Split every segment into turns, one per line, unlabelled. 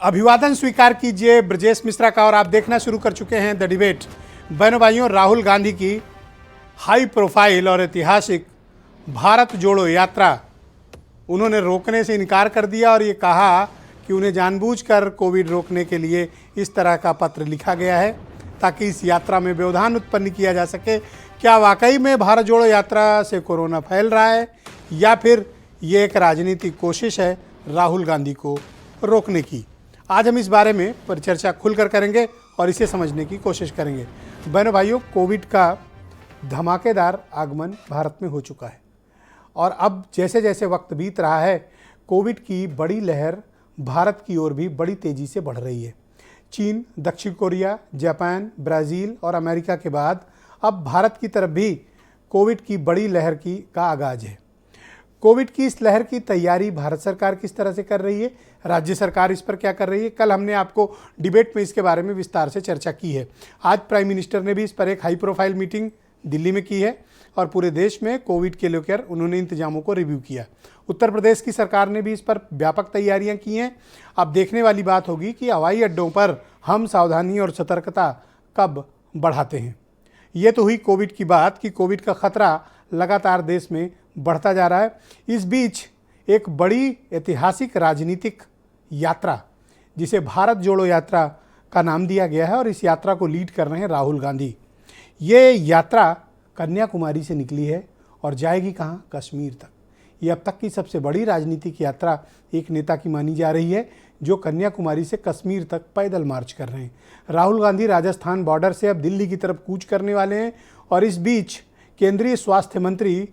अभिवादन स्वीकार कीजिए ब्रजेश मिश्रा का। और आप देखना शुरू कर चुके हैं द डिबेट। बहनों भाइयों, राहुल गांधी की हाई प्रोफाइल और ऐतिहासिक भारत जोड़ो यात्रा उन्होंने रोकने से इनकार कर दिया और ये कहा कि उन्हें जानबूझकर कोविड रोकने के लिए इस तरह का पत्र लिखा गया है ताकि इस यात्रा में व्यवधान उत्पन्न किया जा सके। क्या वाकई में भारत जोड़ो यात्रा से कोरोना फैल रहा है या फिर ये एक राजनीतिक कोशिश है राहुल गांधी को रोकने की? आज हम इस बारे में परिचर्चा खुलकर करेंगे और इसे समझने की कोशिश करेंगे। बहनों भाइयों, कोविड का धमाकेदार आगमन भारत में हो चुका है और अब जैसे जैसे वक्त बीत रहा है, कोविड की बड़ी लहर भारत की ओर भी बड़ी तेज़ी से बढ़ रही है। चीन, दक्षिण कोरिया, जापान, ब्राज़ील और अमेरिका के बाद अब भारत की तरफ भी कोविड की बड़ी लहर का आगाज़ है। कोविड की इस लहर की तैयारी भारत सरकार किस तरह से कर रही है, राज्य सरकार इस पर क्या कर रही है, कल हमने आपको डिबेट में इसके बारे में विस्तार से चर्चा की है। आज प्राइम मिनिस्टर ने भी इस पर एक हाई प्रोफाइल मीटिंग दिल्ली में की है और पूरे देश में कोविड के लेकर उन्होंने इंतजामों को रिव्यू किया। उत्तर प्रदेश की सरकार ने भी इस पर व्यापक तैयारियां की हैं। अब देखने वाली बात होगी कि हवाई अड्डों पर हम सावधानी और सतर्कता कब बढ़ाते हैं। ये तो हुई कोविड की बात कि कोविड का खतरा लगातार देश में बढ़ता जा रहा है। इस बीच एक बड़ी ऐतिहासिक राजनीतिक यात्रा जिसे भारत जोड़ो यात्रा का नाम दिया गया है और इस यात्रा को लीड कर रहे हैं राहुल गांधी। ये यात्रा कन्याकुमारी से निकली है और जाएगी कहाँ? कश्मीर तक। ये अब तक की सबसे बड़ी राजनीतिक यात्रा एक नेता की मानी जा रही है जो कन्याकुमारी से कश्मीर तक पैदल मार्च कर रहे हैं। राहुल गांधी राजस्थान बॉर्डर से अब दिल्ली की तरफ कूच करने वाले हैं और इस बीच केंद्रीय स्वास्थ्य मंत्री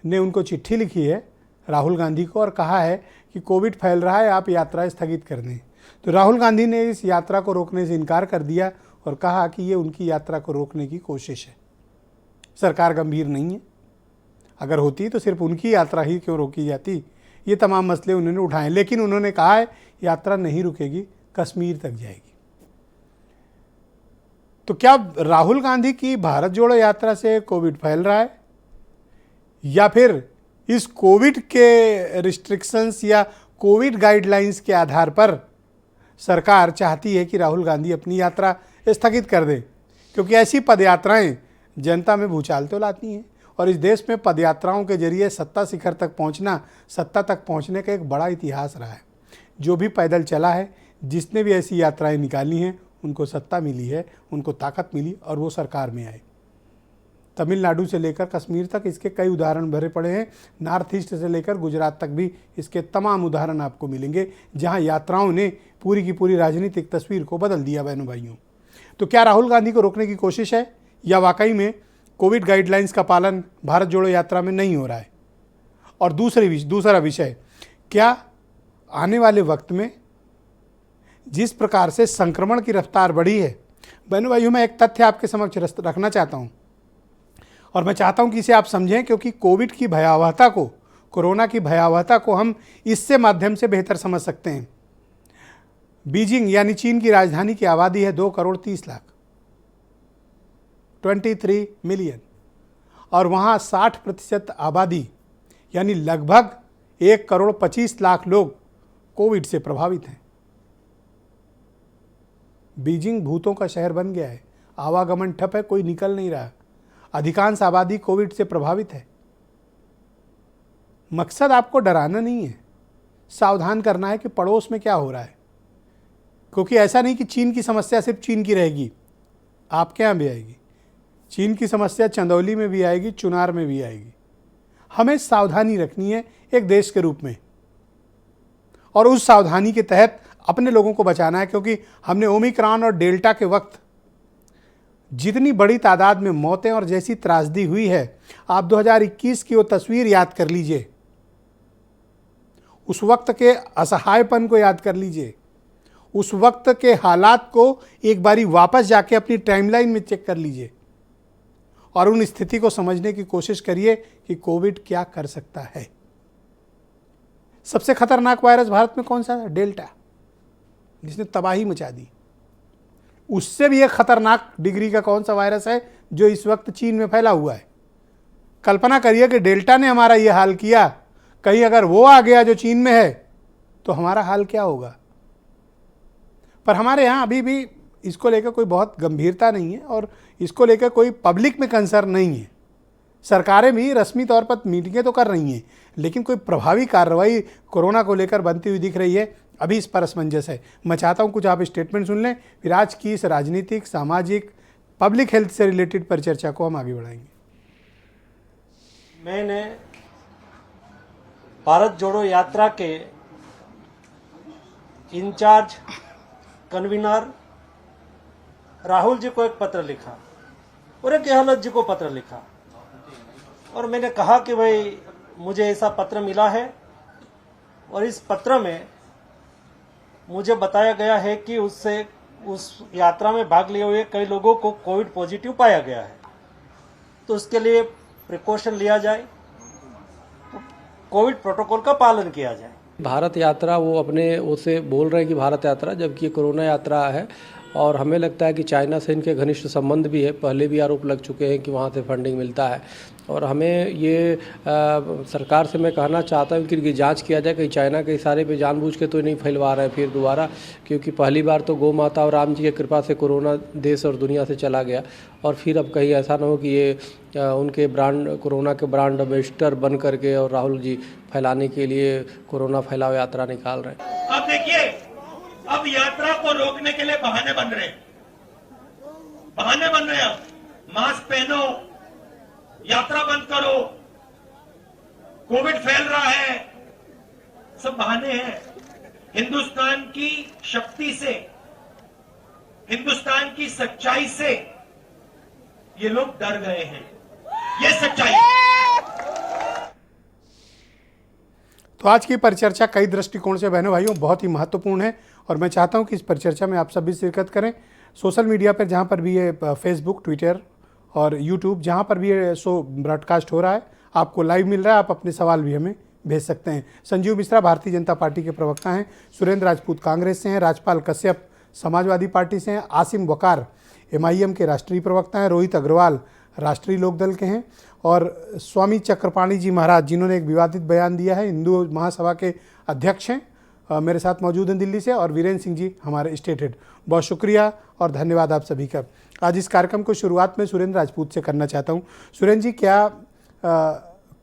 ने उनको चिट्ठी लिखी है राहुल गांधी को और कहा है कि कोविड फैल रहा है, आप यात्रा स्थगित कर दें। तो राहुल गांधी ने इस यात्रा को रोकने से इनकार कर दिया और कहा कि ये उनकी यात्रा को रोकने की कोशिश है। सरकार गंभीर नहीं है, अगर होती तो सिर्फ उनकी यात्रा ही क्यों रोकी जाती। ये तमाम मसले उन्होंने उठाए, लेकिन उन्होंने कहा है यात्रा नहीं रुकेगी, कश्मीर तक जाएगी। तो क्या राहुल गांधी की भारत जोड़ो यात्रा से कोविड फैल रहा है या फिर इस कोविड के रिस्ट्रिक्शंस या कोविड गाइडलाइंस के आधार पर सरकार चाहती है कि राहुल गांधी अपनी यात्रा स्थगित कर दे? क्योंकि ऐसी पदयात्राएं जनता में भूचाल तो लाती हैं और इस देश में पदयात्राओं के जरिए सत्ता शिखर तक पहुंचना, सत्ता तक पहुंचने का एक बड़ा इतिहास रहा है। जो भी पैदल चला है, जिसने भी ऐसी यात्राएं निकाली हैं, उनको सत्ता मिली है, उनको ताकत मिली और वो सरकार में आए। तमिलनाडु से लेकर कश्मीर तक इसके कई उदाहरण भरे पड़े हैं। नॉर्थ ईस्ट से लेकर गुजरात तक भी इसके तमाम उदाहरण आपको मिलेंगे जहां यात्राओं ने पूरी की पूरी राजनीतिक तस्वीर को बदल दिया। बहनों भाइयों, तो क्या राहुल गांधी को रोकने की कोशिश है या वाकई में कोविड गाइडलाइंस का पालन भारत जोड़ो यात्रा में नहीं हो रहा है? और दूसरा विषय, क्या आने वाले वक्त में जिस प्रकार से संक्रमण की रफ्तार बढ़ी है, बहनों भाइयों, मैं एक तथ्य आपके समक्ष रखना चाहता हूं और मैं चाहता हूं कि इसे आप समझें, क्योंकि कोविड की भयावहता को, कोरोना की भयावहता को हम इससे माध्यम से बेहतर समझ सकते हैं। बीजिंग यानी चीन की राजधानी की आबादी है 2,30,00,000, 23 मिलियन, और वहाँ 60% आबादी यानी लगभग 1,25,00,000 लोग कोविड से प्रभावित हैं। बीजिंग भूतों का शहर बन गया है, आवागमन ठप है, कोई निकल नहीं रहा, अधिकांश आबादी कोविड से प्रभावित है। मकसद आपको डराना नहीं है, सावधान करना है कि पड़ोस में क्या हो रहा है, क्योंकि ऐसा नहीं कि चीन की समस्या सिर्फ चीन की रहेगी, आपके यहाँ भी आएगी। चीन की समस्या चंदौली में भी आएगी, चुनार में भी आएगी। हमें सावधानी रखनी है एक देश के रूप में और उस सावधानी के तहत अपने लोगों को बचाना है, क्योंकि हमने ओमिक्रॉन और डेल्टा के वक्त जितनी बड़ी तादाद में मौतें और जैसी त्रासदी हुई है, आप 2021 की वो तस्वीर याद कर लीजिए, उस वक्त के असहायपन को याद कर लीजिए, उस वक्त के हालात को एक बारी वापस जाके अपनी टाइमलाइन में चेक कर लीजिए और उन स्थिति को समझने की कोशिश करिए कि कोविड क्या कर सकता है। सबसे खतरनाक वायरस भारत में कौन सा है? डेल्टा, जिसने तबाही मचा दी। उससे भी एक खतरनाक डिग्री का कौन सा वायरस है जो इस वक्त चीन में फैला हुआ है? कल्पना करिए कि डेल्टा ने हमारा ये हाल किया, कहीं अगर वो आ गया जो चीन में है तो हमारा हाल क्या होगा? पर हमारे यहाँ अभी भी इसको लेकर कोई बहुत गंभीरता नहीं है और इसको लेकर कोई पब्लिक में कंसर्न नहीं है। सरकारें भी रस्मी तौर पर मीटिंगें तो कर रही हैं, लेकिन कोई प्रभावी कार्रवाई कोरोना को लेकर बनती हुई दिख रही है। अभी इस पर असमंजस है। मैं चाहता हूं कुछ आप स्टेटमेंट सुन लें, फिर आज की इस राजनीतिक, सामाजिक, पब्लिक हेल्थ से रिलेटेड परिचर्चा को हम आगे बढ़ाएंगे।
मैंने भारत जोड़ो यात्रा के इंचार्ज कन्वीनर राहुल जी को एक पत्र लिखा और एक गहलोत जी को पत्र लिखा और मैंने कहा कि भाई मुझे ऐसा पत्र मिला है और इस पत्र में मुझे बताया गया है कि उससे उस यात्रा में भाग लिए हुए कई लोगों को कोविड पॉजिटिव पाया गया है, तो उसके लिए प्रिकॉशन लिया जाए, तो कोविड प्रोटोकॉल का पालन किया जाए।
भारत यात्रा वो अपने उसे बोल रहे हैं कि भारत यात्रा, जबकि ये कोरोना यात्रा है और हमें लगता है कि चाइना से इनके घनिष्ठ संबंध भी है। पहले भी आरोप लग चुके हैं कि वहाँ से फंडिंग मिलता है और हमें ये सरकार से मैं कहना चाहता हूँ कि इनकी जांच किया जाए कि चाइना के इशारे पे जानबूझ के तो नहीं फैलवा रहे हैं फिर दोबारा, क्योंकि पहली बार तो गौ माता और राम जी की कृपा से कोरोना देश और दुनिया से चला गया और फिर अब कहीं ऐसा ना हो कि ये उनके ब्रांड कोरोना के ब्रांड एम्बेसडर बन करके और राहुल जी फैलाने के लिए कोरोना फैलाव यात्रा निकाल रहे हैं।
अब देखिए, अब यात्रा को रोकने के लिए बहाने बन रहे हैं, बहाने बन रहे हैं। मास्क पहनो, यात्रा बंद करो, कोविड फैल रहा है, सब बहाने हैं। हिंदुस्तान की शक्ति से, हिंदुस्तान की सच्चाई से ये लोग डर गए हैं, ये सच्चाई।
तो आज की परिचर्चा कई दृष्टिकोण से बहनों भाइयों बहुत ही महत्वपूर्ण है और मैं चाहता हूं कि इस परिचर्चा में आप सभी शिरकत करें। सोशल मीडिया पर जहां पर भी ये फेसबुक, ट्विटर और यूट्यूब जहां पर भी ये शो ब्रॉडकास्ट हो रहा है, आपको लाइव मिल रहा है, आप अपने सवाल भी हमें भेज सकते हैं। संजीव मिश्रा भारतीय जनता पार्टी के प्रवक्ता हैं, सुरेंद्र राजपूत कांग्रेस से हैं, राजपाल कश्यप समाजवादी पार्टी से हैं, आसिम वकार MIM के राष्ट्रीय प्रवक्ता हैं, रोहित अग्रवाल राष्ट्रीय लोकदल के हैं और स्वामी चक्रपाणी जी महाराज जिन्होंने एक विवादित बयान दिया है, हिंदू महासभा के अध्यक्ष हैं, मेरे साथ मौजूद हैं दिल्ली से, और वीरेंद्र सिंह जी हमारे स्टेट हेड। बहुत शुक्रिया और धन्यवाद आप सभी का। आज इस कार्यक्रम को शुरुआत में सुरेंद्र राजपूत से करना चाहता हूं। सुरेंद्र जी, क्या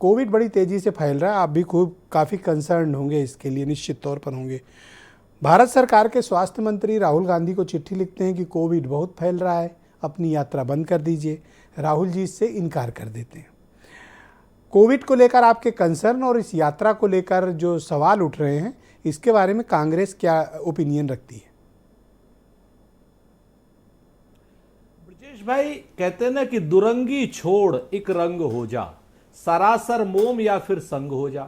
कोविड बड़ी तेज़ी से फैल रहा है, आप भी काफ़ी कंसर्न होंगे इसके लिए, निश्चित तौर पर होंगे। भारत सरकार के स्वास्थ्य मंत्री राहुल गांधी को चिट्ठी लिखते हैं कि कोविड बहुत फैल रहा है, अपनी यात्रा बंद कर दीजिए। राहुल जी इससे इनकार कर देते हैं। कोविड को लेकर आपके कंसर्न और इस यात्रा को लेकर जो सवाल उठ रहे हैं, इसके बारे में कांग्रेस क्या ओपिनियन रखती है?
ब्रजेश भाई कहते हैं ना कि दुरंगी छोड़ एक रंग हो जा, सरासर मोम या फिर संग हो जा।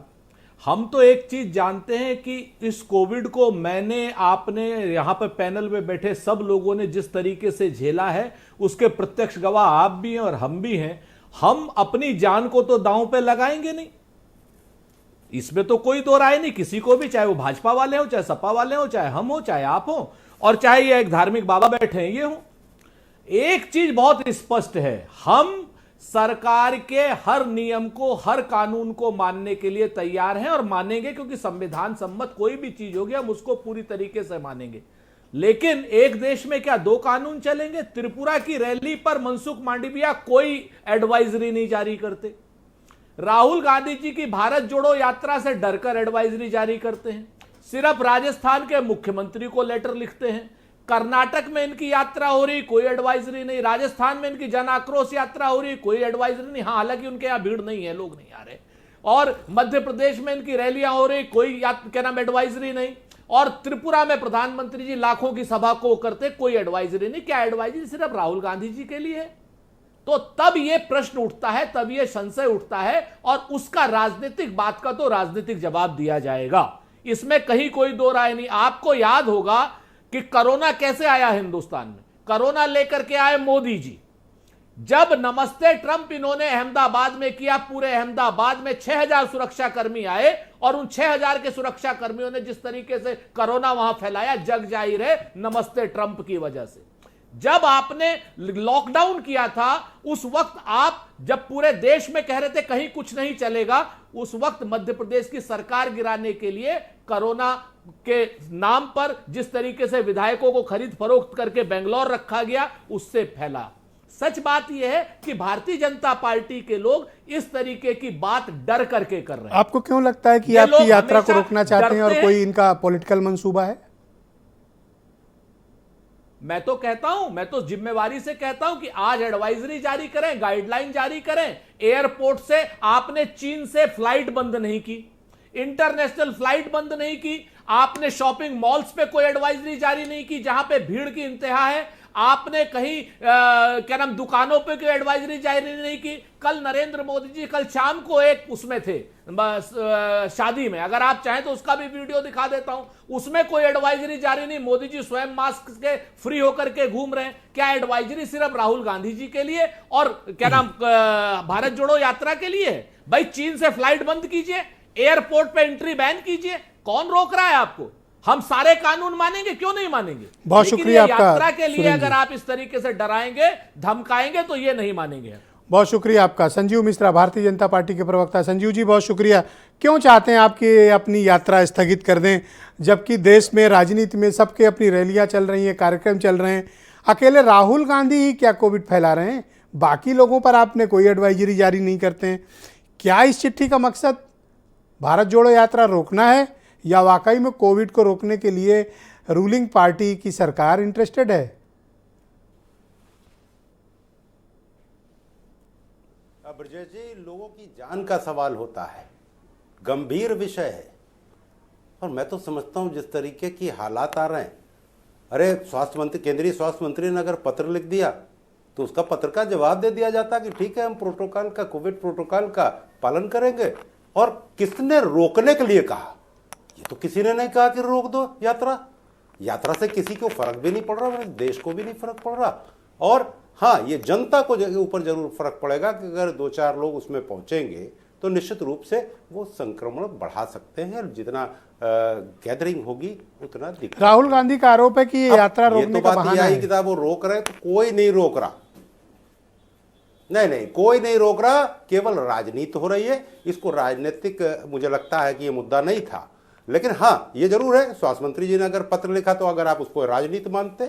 हम तो एक चीज जानते हैं कि इस कोविड को मैंने, आपने, यहां पर पैनल में बैठे सब लोगों ने जिस तरीके से झेला है उसके प्रत्यक्ष गवाह आप भी हैं और हम भी हैं। हम अपनी जान को तो दांव पे लगाएंगे नहीं, इसमें तो कोई दो राय नहीं किसी को भी, चाहे वो भाजपा वाले हो, चाहे सपा वाले हो, चाहे हम हो, चाहे आप हो, और चाहे ये एक धार्मिक बाबा बैठे हैं ये हो। एक चीज बहुत स्पष्ट है, हम सरकार के हर नियम को, हर कानून को मानने के लिए तैयार हैं और मानेंगे, क्योंकि संविधान सम्मत कोई भी चीज होगी हम उसको पूरी तरीके से मानेंगे। लेकिन एक देश में क्या दो कानून चलेंगे? त्रिपुरा की रैली पर मनसुख मांडविया कोई एडवाइजरी नहीं जारी करते, राहुल गांधी जी की भारत जोड़ो यात्रा से डरकर एडवाइजरी जारी करते हैं, सिर्फ राजस्थान के मुख्यमंत्री को लेटर लिखते हैं, कर्नाटक में इनकी यात्रा हो रही कोई एडवाइजरी नहीं, राजस्थान में इनकी जन आक्रोश यात्रा हो रही कोई एडवाइजरी नहीं, हालांकि उनके यहां भीड़ नहीं है, लोग नहीं आ रहे, और मध्य प्रदेश में इनकी रैलियां हो रही कोई क्या नाम एडवाइजरी नहीं, और त्रिपुरा में प्रधानमंत्री जी लाखों की सभा को करते कोई एडवाइजरी नहीं। क्या एडवाइजरी सिर्फ राहुल गांधी जी के लिए है? तो तब यह प्रश्न उठता है, तब यह संशय उठता है और उसका राजनीतिक बात का तो राजनीतिक जवाब दिया जाएगा, इसमें कहीं कोई दो राय नहीं। आपको याद होगा कि कोरोना कैसे आया हिंदुस्तान में, कोरोना लेकर के आए मोदी जी। जब नमस्ते ट्रंप इन्होंने अहमदाबाद में किया, पूरे अहमदाबाद में 6000 सुरक्षा कर्मी आए और उन 6000 के सुरक्षा कर्मियों ने जिस तरीके से कोरोना वहां फैलाया, जग जाहिर है नमस्ते ट्रंप की वजह से। जब आपने लॉकडाउन किया था उस वक्त आप जब पूरे देश में कह रहे थे कहीं कुछ नहीं चलेगा, उस वक्त मध्य प्रदेश की सरकार गिराने के लिए कोरोना के नाम पर जिस तरीके से विधायकों को खरीद फरोख्त करके बेंगलौर रखा गया, उससे फैला। सच बात यह है कि भारतीय जनता पार्टी के लोग इस तरीके की बात डर करके कर रहे हैं।
आपको क्यों लगता है कि
ये लोग
आपकी यात्रा को
हमेशा
रोकना चाहते हैं और
डरते
कोई इनका पॉलिटिकल मंसूबा है?
मैं तो कहता हूं, मैं तो जिम्मेवारी से कहता हूं कि आज एडवाइजरी जारी करें, गाइडलाइन जारी करें। एयरपोर्ट से आपने चीन से फ्लाइट बंद नहीं की, इंटरनेशनल फ्लाइट बंद नहीं की, आपने शॉपिंग मॉल्स पे कोई एडवाइजरी जारी नहीं की जहां पे भीड़ की इंतहा है, आपने कहीं क्या नाम दुकानों पे कोई एडवाइजरी जारी नहीं की। कल नरेंद्र मोदी जी कल शाम को एक उसमें थे शादी में, अगर आप चाहें तो उसका भी वीडियो दिखा देता हूं, उसमें कोई एडवाइजरी जारी नहीं। मोदी जी स्वयं मास्क के फ्री होकर के घूम रहे हैं। क्या एडवाइजरी सिर्फ राहुल गांधी जी के लिए और क्या नाम भारत जोड़ो यात्रा के लिए है? भाई चीन से फ्लाइट बंद कीजिए, एयरपोर्ट पे एंट्री बैन कीजिए, कौन रोक रहा है आपको? हम सारे कानून मानेंगे, क्यों नहीं मानेंगे?
बहुत
लेकिन
शुक्रिया
ये
आपका,
यात्रा के लिए
सुरेंद्र
अगर
जी।
आप इस तरीके से डराएंगे, धमकाएंगे तो ये नहीं मानेंगे।
बहुत शुक्रिया आपका। संजीव मिश्रा, भारतीय जनता पार्टी के प्रवक्ता। संजीव जी, बहुत शुक्रिया। क्यों चाहते हैं आप कि अपनी यात्रा स्थगित कर दें, जबकि देश में राजनीति में सबके अपनी रैलियां चल रही हैं, कार्यक्रम चल रहे हैं? अकेले राहुल गांधी ही क्या कोविड फैला रहे हैं? बाकी लोगों पर आपने कोई एडवाइजरी जारी नहीं करते हैं। क्या इस चिट्ठी का मकसद भारत जोड़ो यात्रा रोकना है, या वाकई में कोविड को रोकने के लिए रूलिंग पार्टी की सरकार इंटरेस्टेड है?
ब्रजेश जी, लोगों की जान का सवाल होता है, गंभीर विषय है। और मैं तो समझता हूं जिस तरीके की हालात आ रहे हैं, अरे स्वास्थ्य मंत्री, केंद्रीय स्वास्थ्य मंत्री ने अगर पत्र लिख दिया तो उसका पत्र का जवाब दे दिया जाता कि ठीक है, हम प्रोटोकॉल का, कोविड प्रोटोकॉल का पालन करेंगे। और किसने रोकने के लिए कहा? ये तो किसी ने नहीं कहा कि रोक दो यात्रा। यात्रा से किसी को फर्क भी नहीं पड़ रहा, देश को भी नहीं फर्क पड़ रहा। और हाँ, ये जनता को ऊपर जरूर फर्क पड़ेगा कि अगर 2-4 लोग उसमें पहुंचेंगे तो निश्चित रूप से वो संक्रमण बढ़ा सकते हैं। जितना गैदरिंग होगी उतना दिक्कत।
राहुल गांधी का आरोप है कि ये यात्रा
ये
रोकने
तो
का
बात
बहाना
यही
है।
कि वो रोक रहे, तो कोई नहीं रोक रहा। नहीं, कोई नहीं रोक रहा, केवल राजनीति हो रही है। इसको राजनीतिक, मुझे लगता है कि ये मुद्दा नहीं था। लेकिन हाँ, ये जरूर है, स्वास्थ्य मंत्री जी ने अगर पत्र लिखा तो अगर आप उसको राजनीति मानते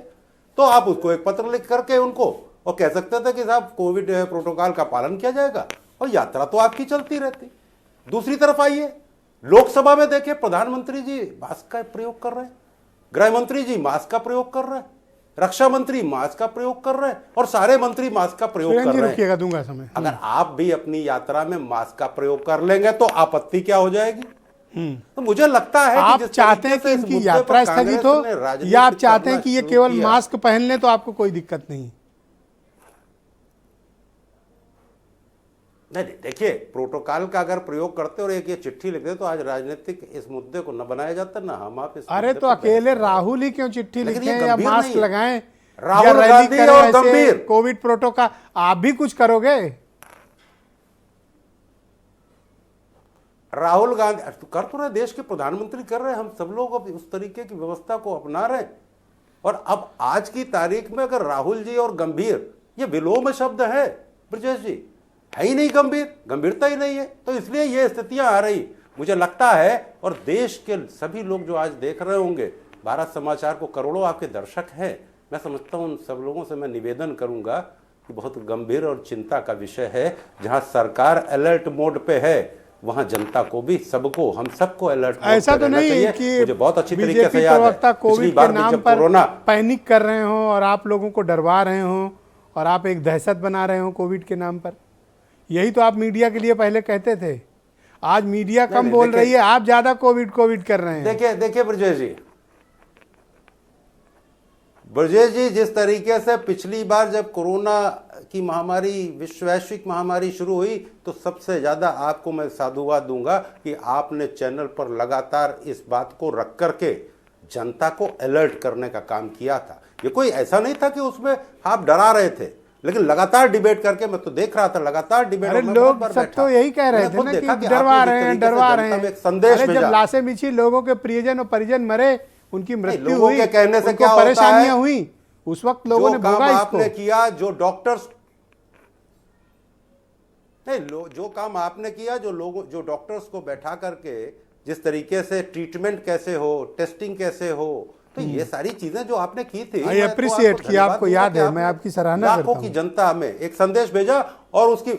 तो आप उसको एक पत्र लिख करके उनको और कह सकते थे कि साहब कोविड प्रोटोकॉल का पालन किया जाएगा और यात्रा तो आपकी चलती रहती। दूसरी तरफ आइए, लोकसभा में देखिए, प्रधानमंत्री जी मास्क का प्रयोग कर रहे हैं, गृह मंत्री जी मास्क का प्रयोग कर रहे हैं, रक्षा मंत्री मास्क का प्रयोग कर रहे हैं और सारे मंत्री मास्क का प्रयोग कर रहे हैं।
रुकिएगा, दूंगा समय।
अगर आप भी अपनी यात्रा में मास्क का प्रयोग कर लेंगे तो आपत्ति क्या हो जाएगी? तो मुझे लगता है
आप
कि जिस
चाहते हैं
तरीके
कि
से इस
इनकी
मुद्दे
यात्रा
पर
स्थगित
कांग्रेस
हो,
ने राजनीति
या आप चाहते हैं
करना
कि ये
शुरू
केवल
किया।
मास्क पहन लें तो आपको कोई दिक्कत नहीं?
नहीं, देखिए, प्रोटोकॉल का अगर प्रयोग करते और एक ये चिट्ठी लिखते तो आज राजनीतिक इस मुद्दे को न बनाया जाता, ना हम आप इस
अरे
मुद्दे
तो
पर
अकेले
बहस
राहुल ही क्यों चिट्ठी
लेकिन
लिखें
ये
या
गंभीर
मास्क
नहीं है।
लगाएं?
राहुल
या रैली
गांधी
करें
और
ऐसे
गंभीर।
कोविड प्रोटोकॉल आप भी कुछ करोगे?
राहुल गांधी कर तो रहे, देश के प्रधानमंत्री कर रहे हैं, हम सब लोग अब उस तरीके की व्यवस्था को अपना रहे हैं। और अब आज की तारीख में अगर राहुल जी और गंभीर, ये विलोम शब्द है ब्रजेश जी, है ही नहीं, गंभीरता ही नहीं है। तो इसलिए ये स्थितियां आ रही, मुझे लगता है। और देश के सभी लोग जो आज देख रहे होंगे भारत समाचार को, करोड़ों आपके दर्शक हैं, मैं समझता हूं उन सब लोगों से मैं निवेदन करूंगा कि बहुत गंभीर और चिंता का विषय है। जहां सरकार अलर्ट मोड पे है, वहां जनता को भी, सबको, हम सबको अलर्ट मोड
ऐसा
पे
तो
रहना
नहीं
चाहिए।
कि
मुझे बहुत अच्छी तरीके
बीजेपी
से याद है
प्रवक्ता
पिछली
कोविड के
बार भी
नाम
जब
पर
कोरोना,
पैनिक कर रहे हो और आप लोगों को डरवा रहे हो और आप एक दहशत बना रहे हो कोविड के नाम पर। यही तो आप मीडिया के लिए पहले कहते थे। आज मीडिया कम
नहीं,
बोल
देखिए-
रही है, आप ज्यादा कोविड कर रहे हैं।
देखिए ब्रजेश जी, जिस तरीके से पिछली बार जब कोरोना की महामारी, वैश्विक महामारी शुरू हुई, तो सबसे ज्यादा आपको मैं साधुवाद दूंगा कि आपने चैनल पर लगातार इस बात को रख करके जनता को अलर्ट करने का काम किया था। ये कोई ऐसा नहीं था कि उसमें आप डरा रहे थे, लेकिन लगातार डिबेट करके, मैं तो देख रहा था लगातार डिबेट।
अरे लोग सब तो यही कह रहे थे ना कि डरवा रहे हैं।
एक संदेश
अरे जब
भेजा।
लाशें बिछी, लोगों के प्रियजन और परिजन मरे, उनकी मृत्यु
लोगों
हुई,
के कहने से
उनको
क्या होता
परेशानियां
है?
हुई, उस वक्त लोगों ने
जो काम
भोगा
आपने
इसको।
किया, जो डॉक्टर्स नहीं, जो काम आपने किया, जो डॉक्टर्स को बैठा करके जिस तरीके से ट्रीटमेंट कैसे हो, टेस्टिंग कैसे हो, तो ये सारी चीजें जो आपने की थी,
I
मैं तो
appreciate
आपको
कि
धन्यवाद
आपको
दूंगा
याद
कि
है,
आपने
मैं आपकी सराहना करता
लाखों की
हूं।
जनता हमें एक संदेश भेजा और उसकी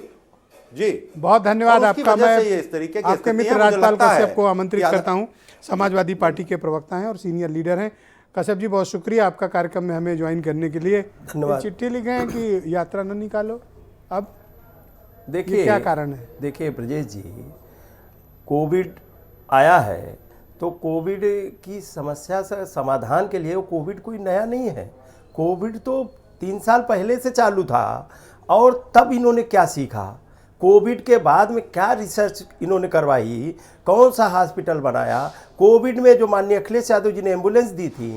जी
बहुत धन्यवाद
और उसकी
आपका।
वजह
मैं
से ये इस तरीके की
आपके
स्थिति
मित्र
है। मुझे
राजपाल
लगता है
कश्यप को आमंत्रित
कि
करता हूं। समाजवादी पार्टी के प्रवक्ता हैं और सीनियर लीडर हैं। कश्यप जी, बहुत शुक्रिया आपका कार्यक्रम में हमें ज्वाइन करने के लिए।
धन्यवाद।
चिट्ठी लिखे हैं कि यात्रा न निकालो, अब ये
देखिए
क्या कारण है?
देखिए ब्रजेश जी, कोविड आया है तो कोविड की समस्या से समाधान के लिए, वो कोविड कोई नया नहीं है। कोविड तो 3 साल पहले से चालू था। और तब इन्होंने क्या सीखा, कोविड के बाद में क्या रिसर्च इन्होंने करवाई, कौन सा हॉस्पिटल बनाया। कोविड में जो माननीय अखिलेश यादव जी ने एम्बुलेंस दी थी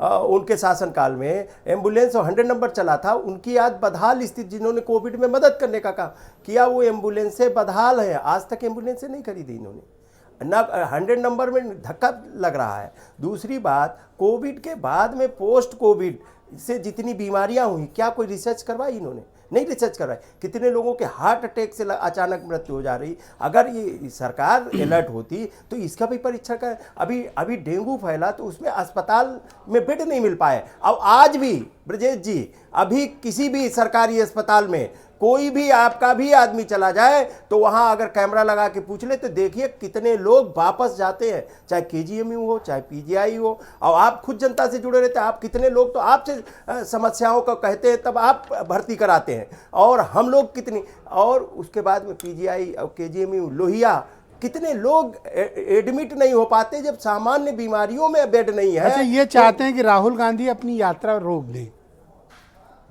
उनके शासनकाल में, एम्बुलेंस और 100 नंबर चला था, उनकी आज बदहाल स्थिति, जिन्होंने कोविड में मदद करने का काम किया, वो एम्बुलेंसें बदहाल है। आज तक एम्बुलेंसें नहीं खरीदी इन्होंने, ना 100 नंबर में धक्का लग रहा है। दूसरी बात, कोविड के बाद में पोस्ट कोविड से जितनी बीमारियां हुई, क्या कोई रिसर्च करवाई इन्होंने? नहीं रिसर्च करवाई। कितने लोगों के हार्ट अटैक से अचानक मृत्यु हो जा रही। अगर ये सरकार अलर्ट होती तो इसका भी परीक्षण कर। अभी डेंगू फैला तो उसमें अस्पताल में बेड नहीं मिल पाए। अब आज भी ब्रजेश जी, अभी किसी भी सरकारी अस्पताल में कोई भी आपका भी आदमी चला जाए तो वहां अगर कैमरा लगा के पूछ ले तो देखिए कितने लोग वापस जाते हैं, चाहे केजीएमयू हो चाहे पीजीआई हो। और आप खुद जनता से जुड़े रहते हैं, आप कितने लोग तो आपसे समस्याओं को कहते हैं, तब आप भर्ती कराते हैं। और हम लोग कितनी, और उसके बाद में पीजीआई और केजीएमयू लोहिया, कितने लोग एडमिट नहीं हो पाते जब सामान्य बीमारियों में बेड नहीं है।
अच्छा, ये चाहते हैं कि राहुल गांधी अपनी यात्रा रोक दें,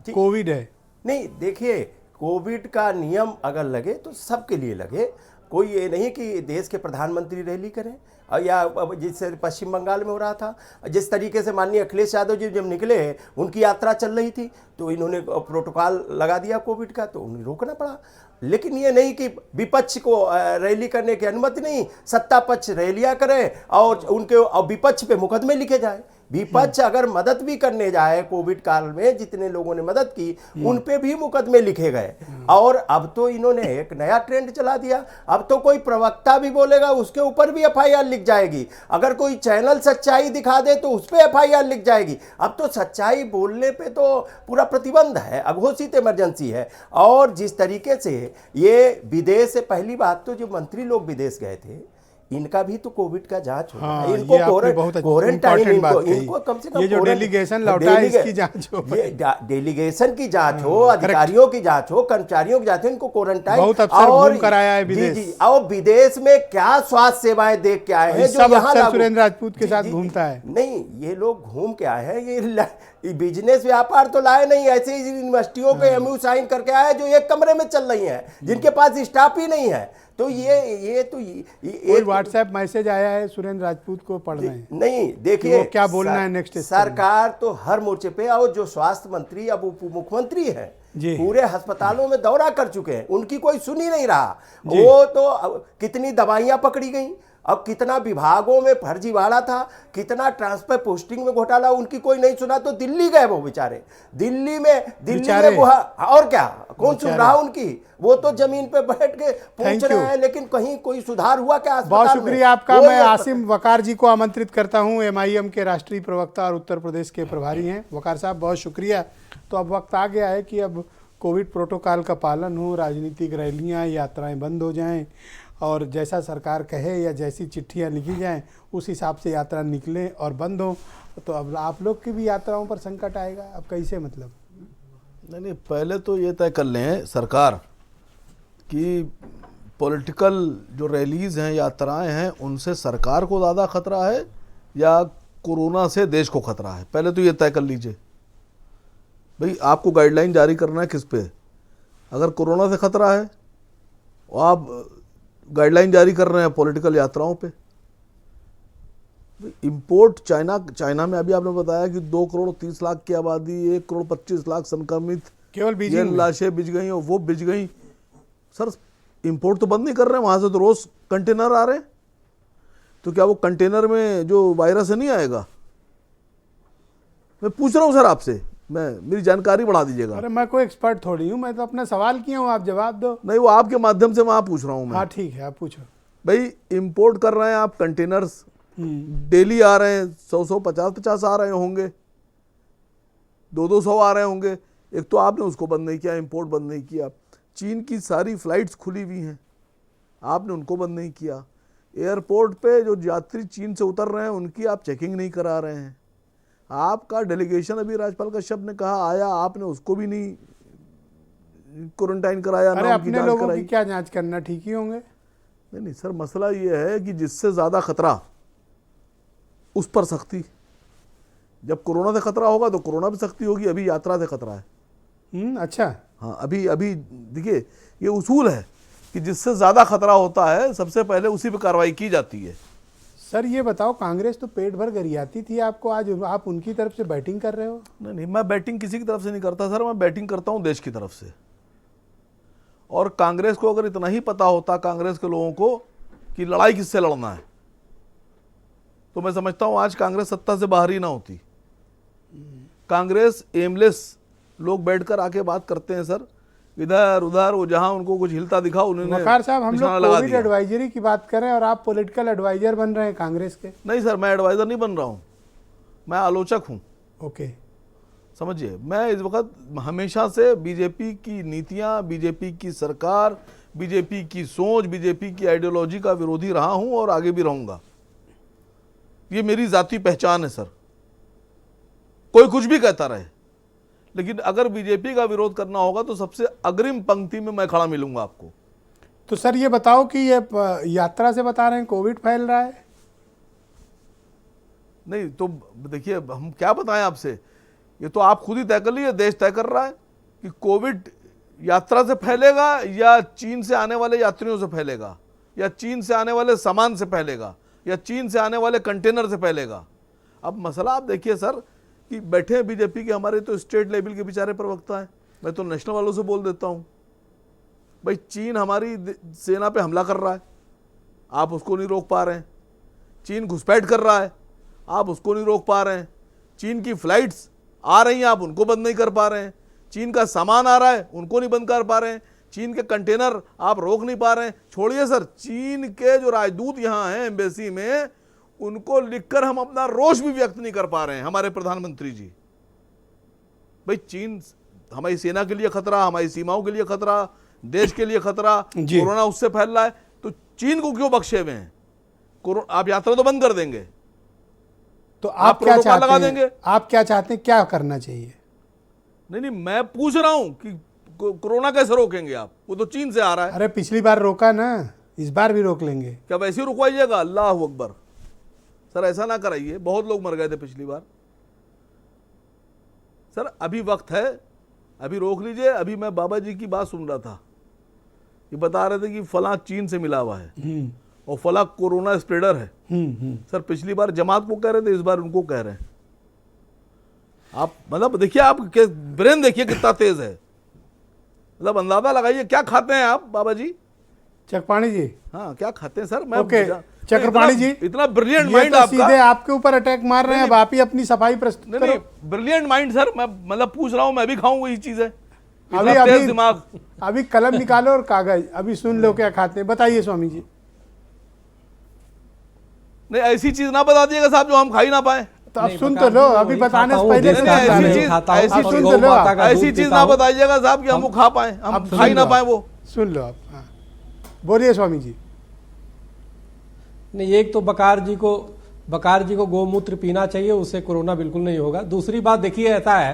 कोविड है।
नहीं, देखिए, कोविड का नियम अगर लगे तो सबके लिए लगे। कोई ये नहीं कि देश के प्रधानमंत्री रैली करें, और या जिससे पश्चिम बंगाल में हो रहा था, जिस तरीके से माननीय अखिलेश यादव जी जब निकले, उनकी यात्रा चल रही थी तो इन्होंने प्रोटोकॉल लगा दिया कोविड का, तो उन्हें रोकना पड़ा। लेकिन ये नहीं कि विपक्ष को रैली करने की अनुमति नहीं, सत्ता पक्ष रैलियां करे और उनके और विपक्ष पे मुकदमे लिखे जाए। विपक्ष अगर मदद भी करने जाए, कोविड काल में जितने लोगों ने मदद की उन पे भी मुकदमे लिखे गए। और अब तो इन्होंने एक नया ट्रेंड चला दिया, अब तो कोई प्रवक्ता भी बोलेगा उसके ऊपर भी एफआईआर लिख जाएगी। अगर कोई चैनल सच्चाई दिखा दे तो उस पर एफआईआर लिख जाएगी। अब तो सच्चाई बोलने पे तो पूरा प्रतिबंध है, अघोषित इमरजेंसी है। और जिस तरीके से ये विदेश से, पहली बात तो जो मंत्री लोग विदेश गए थे, इनका भी तो कोविड का जांच होता है।
हाँ,
इनको
ये आपने बहुत
क्वारंटाइन,
इनको
कम से कम
ये जो डेलीगेशन लौटा है इसकी जांच हो,
ये डेलीगेशन की जांच हो, अधिकारियों की जांच हो, कर्मचारियों की जांच हो, इनको क्वारंटाइन।
बहुत अफसर घूम कर आया है विदेश।
जी, और विदेश में क्या स्वास्थ्य सेवाएं देख के आए हैं जो
सब
यहाँ
अफसर
लागू।
सुरेंद्र राजपूत के साथ घूमता है।
नहीं, ये लोग घूम के आए हैं, ये बिजनेस व्यापार तो लाए नहीं, ऐसे ही यूनिवर्सिटियों के एमयू साइन करके आए जो एक कमरे में चल रही हैं, जिनके पास स्टाफ ही नहीं है। तो ये
व्हाट्सएप मैसेज आया है सुरेंद्र राजपूत को, पढ़ रहे हैं।
नहीं, देखिए
क्या बोलना है नेक्स्ट।
सरकार तो हर मोर्चे पे, और जो स्वास्थ्य मंत्री अब उप मुख्यमंत्री है,
जी,
पूरे अस्पतालों में दौरा कर चुके हैं, उनकी कोई सुन ही नहीं रहा। वो तो कितनी दवाइयां पकड़ी गई, अब कितना विभागों में फर्जीवाड़ा था, कितना ट्रांसफर पोस्टिंग में घोटाला, उनकी कोई नहीं सुना। तो दिल्ली गए वो बेचारे, दिल्ली में वो, और क्या, कौन सुन रहा उनकी? वो तो जमीन पे बैठ के पूछ रहे हैं, लेकिन कहीं कोई सुधार हुआ क्या अस्पताल में?
बहुत शुक्रिया आपका। मैं आसिम वकार जी को आमंत्रित करता हूं, एमआईएम के राष्ट्रीय प्रवक्ता और उत्तर प्रदेश के प्रभारी हैं। वकार साहब, बहुत शुक्रिया। तो अब वक्त आ गया है कि अब कोविड प्रोटोकॉल का पालन हो, राजनीतिक रैलियां, यात्राएं बंद हो जाएं, और जैसा सरकार कहे या जैसी चिट्ठियां लिखी जाएं उस हिसाब से यात्रा निकले और बंद हो। तो अब आप लोग की भी यात्राओं पर संकट आएगा, अब कैसे, मतलब?
नहीं, पहले तो ये तय कर लें सरकार कि पॉलिटिकल जो रैलीज हैं, यात्राएं हैं, उनसे सरकार को ज़्यादा खतरा है या कोरोना से देश को खतरा है। पहले तो ये तय कर लीजिए भाई, आपको गाइडलाइन जारी करना है किस पे। अगर कोरोना से खतरा है और आप गाइडलाइन जारी कर रहे हैं पॉलिटिकल यात्राओं पे। इंपोर्ट चाइना में अभी आपने बताया कि 2 करोड़ 30 लाख की आबादी, 1 करोड़ 25 लाख संक्रमित,
केवल बीजिंग में
लाशें बिज गई और वो बिज गई। सर, इंपोर्ट तो बंद नहीं कर रहे हैं, वहां से तो रोज कंटेनर आ रहे हैं, तो क्या वो कंटेनर में जो वायरस है नहीं आएगा? मैं पूछ रहा हूं सर आपसे, मेरी जानकारी बढ़ा दीजिएगा।
अरे मैं कोई एक्सपर्ट थोड़ी हूँ, मैं तो अपना सवाल किया हूँ, आप जवाब दो।
नहीं, वो आपके माध्यम से मैं पूछ रहा हूँ।
हाँ ठीक है, आप पूछो।
भाई इंपोर्ट कर रहे हैं आप कंटेनर्स, डेली आ रहे हैं, 100 50 आ रहे होंगे, 200 आ रहे होंगे। एक तो आपने उसको बंद नहीं किया, इंपोर्ट बंद नहीं किया। चीन की सारी फ्लाइट्स खुली हुई हैं, आपने उनको बंद नहीं किया। एयरपोर्ट पे जो यात्री चीन से उतर रहे हैं उनकी आप चेकिंग नहीं करा रहे हैं। आपका डेलीगेशन अभी राज्यपाल कश्यप ने कहा आया, आपने उसको भी नहीं क्वारंटाइन कराया।
अरे अपने लोगों की क्या जांच करना, ठीक ही होंगे।
नहीं सर, मसला ये है कि जिससे ज़्यादा खतरा उस पर सख्ती। जब कोरोना से खतरा होगा तो कोरोना पे सख्ती होगी, अभी यात्रा से खतरा है।
अच्छा,
हाँ, अभी देखिए ये उसूल है कि जिससे ज़्यादा खतरा होता है सबसे पहले उसी पे कार्रवाई की जाती है।
सर ये बताओ, कांग्रेस तो पेट भर गरियाती थी आपको, आज आप उनकी तरफ से बैटिंग कर रहे हो?
नहीं, मैं बैटिंग किसी की तरफ से नहीं करता सर, मैं बैटिंग करता हूँ देश की तरफ से। और कांग्रेस को अगर इतना ही पता होता, कांग्रेस के लोगों को, कि लड़ाई किससे लड़ना है, तो मैं समझता हूँ आज कांग्रेस सत्ता से बाहर ही ना होती। कांग्रेस एमलेस लोग बैठकर आके बात करते हैं सर, इधर उधर, वो जहां उनको कुछ हिलता दिखा उन्होंने।
वकार साहब, हम
निशाना
लोग
लगा
कोविड
दिया।
एडवाइजरी की बात कर रहे हैं और आप पॉलिटिकल एडवाइजर बन रहे हैं कांग्रेस के।
नहीं सर, मैं एडवाइजर नहीं बन रहा हूं, मैं आलोचक हूं।
ओके,
समझिए, मैं इस वक्त हमेशा से बीजेपी की नीतियां, बीजेपी की सरकार, बीजेपी की सोच, बीजेपी की आइडियोलॉजी का विरोधी रहा हूं और आगे भी रहूंगा। ये मेरी जाती पहचान है सर। कोई कुछ भी कहता रहे, लेकिन अगर बीजेपी का विरोध करना होगा तो सबसे अग्रिम पंक्ति में मैं खड़ा मिलूंगा आपको।
तो सर ये बताओ कि ये यात्रा से बता रहे हैं कोविड फैल रहा है?
नहीं तो देखिए, हम क्या बताएं आपसे, ये तो आप खुद ही तय कर लीजिए, देश तय कर रहा है कि कोविड यात्रा से फैलेगा या चीन से आने वाले यात्रियों से फैलेगा, या चीन से आने वाले सामान से फैलेगा, या चीन से आने वाले कंटेनर से फैलेगा। अब मसला आप देखिए सर कि बैठे हैं बीजेपी के, हमारे तो स्टेट लेवल के बेचारे प्रवक्ता हैं, मैं तो नेशनल वालों से बोल देता हूं, भाई चीन हमारी सेना पे हमला कर रहा है, आप उसको नहीं रोक पा रहे हैं। चीन घुसपैठ कर रहा है, आप उसको नहीं रोक पा रहे हैं। चीन की फ्लाइट्स आ रही हैं, आप उनको बंद नहीं कर पा रहे हैं। चीन का सामान आ रहा है, उनको नहीं बंद कर पा रहे हैं। चीन के कंटेनर आप रोक नहीं पा रहे हैं। छोड़िए सर, चीन के जो राजदूत यहाँ हैं एम्बेसी में, उनको लिखकर हम अपना रोष भी व्यक्त नहीं कर पा रहे हैं, हमारे प्रधानमंत्री जी। भाई चीन हमारी सेना के लिए खतरा, हमारी सीमाओं के लिए खतरा, देश के लिए खतरा, कोरोना उससे फैल रहा है, तो चीन को क्यों बख्शे हुए हैं? आप यात्रा तो बंद कर देंगे,
तो आप क्या चाहते
लगा
हैं?
देंगे।
आप क्या चाहते हैं, क्या करना चाहिए?
नहीं, मैं पूछ रहा हूं कि कोरोना कैसे रोकेंगे आप? वो तो चीन से आ रहा है।
अरे पिछली बार रोका ना, इस बार भी रोक लेंगे।
क्या वैसे ही रुकवाइएगा? अल्लाह अकबर सर, ऐसा ना कराइए, बहुत लोग मर गए थे पिछली बार। सर अभी वक्त है, अभी रोक लीजिए। अभी मैं बाबा जी की बात सुन रहा था, ये बता रहे थे कि फला चीन से मिला हुआ है और फला कोरोना स्प्रेडर है। सर पिछली बार जमात को कह रहे थे, इस बार उनको कह रहे हैं। आप मतलब देखिए, आप ब्रेन देखिए कितना तेज है, मतलब अंदाजा लगाइए। क्या खाते हैं आप बाबा जी?
चक्रपाणी जी,
हाँ क्या खाते हैं सर? मैं
ओके, चक्रपाणी जी,
इतना ब्रिलियंट
ये
माइंड
तो
आपका।
सीधे आपके ऊपर अटैक मार रहे हैं। अब आप ही अपनी सफाई प्रस्तुत करो।
नहीं, ब्रिलियंट माइंड सर, मैं मतलब पूछ रहा हूँ, मैं भी खाऊं वही चीज है।
अभी
तेज
अभी
दिमाग।
अभी कलम निकालो और कागज, अभी सुन लो क्या खाते हैं। बताइए स्वामी जी।
नहीं ऐसी चीज ना बता दिएगा साहब जो हम खा ही ना पाए।
तो अब सुन तो लो, अभी बताने से पहले से
ऐसी चीज ना बताइएगा साहब कि हम वो खा पाए, हम खा ही ना पाए वो।
सुन लो आप। हाँ बोलिए स्वामी जी।
नहीं, एक तो बकार जी को गोमूत्र पीना चाहिए, उससे कोरोना बिल्कुल नहीं होगा। दूसरी बात देखिए, ऐसा है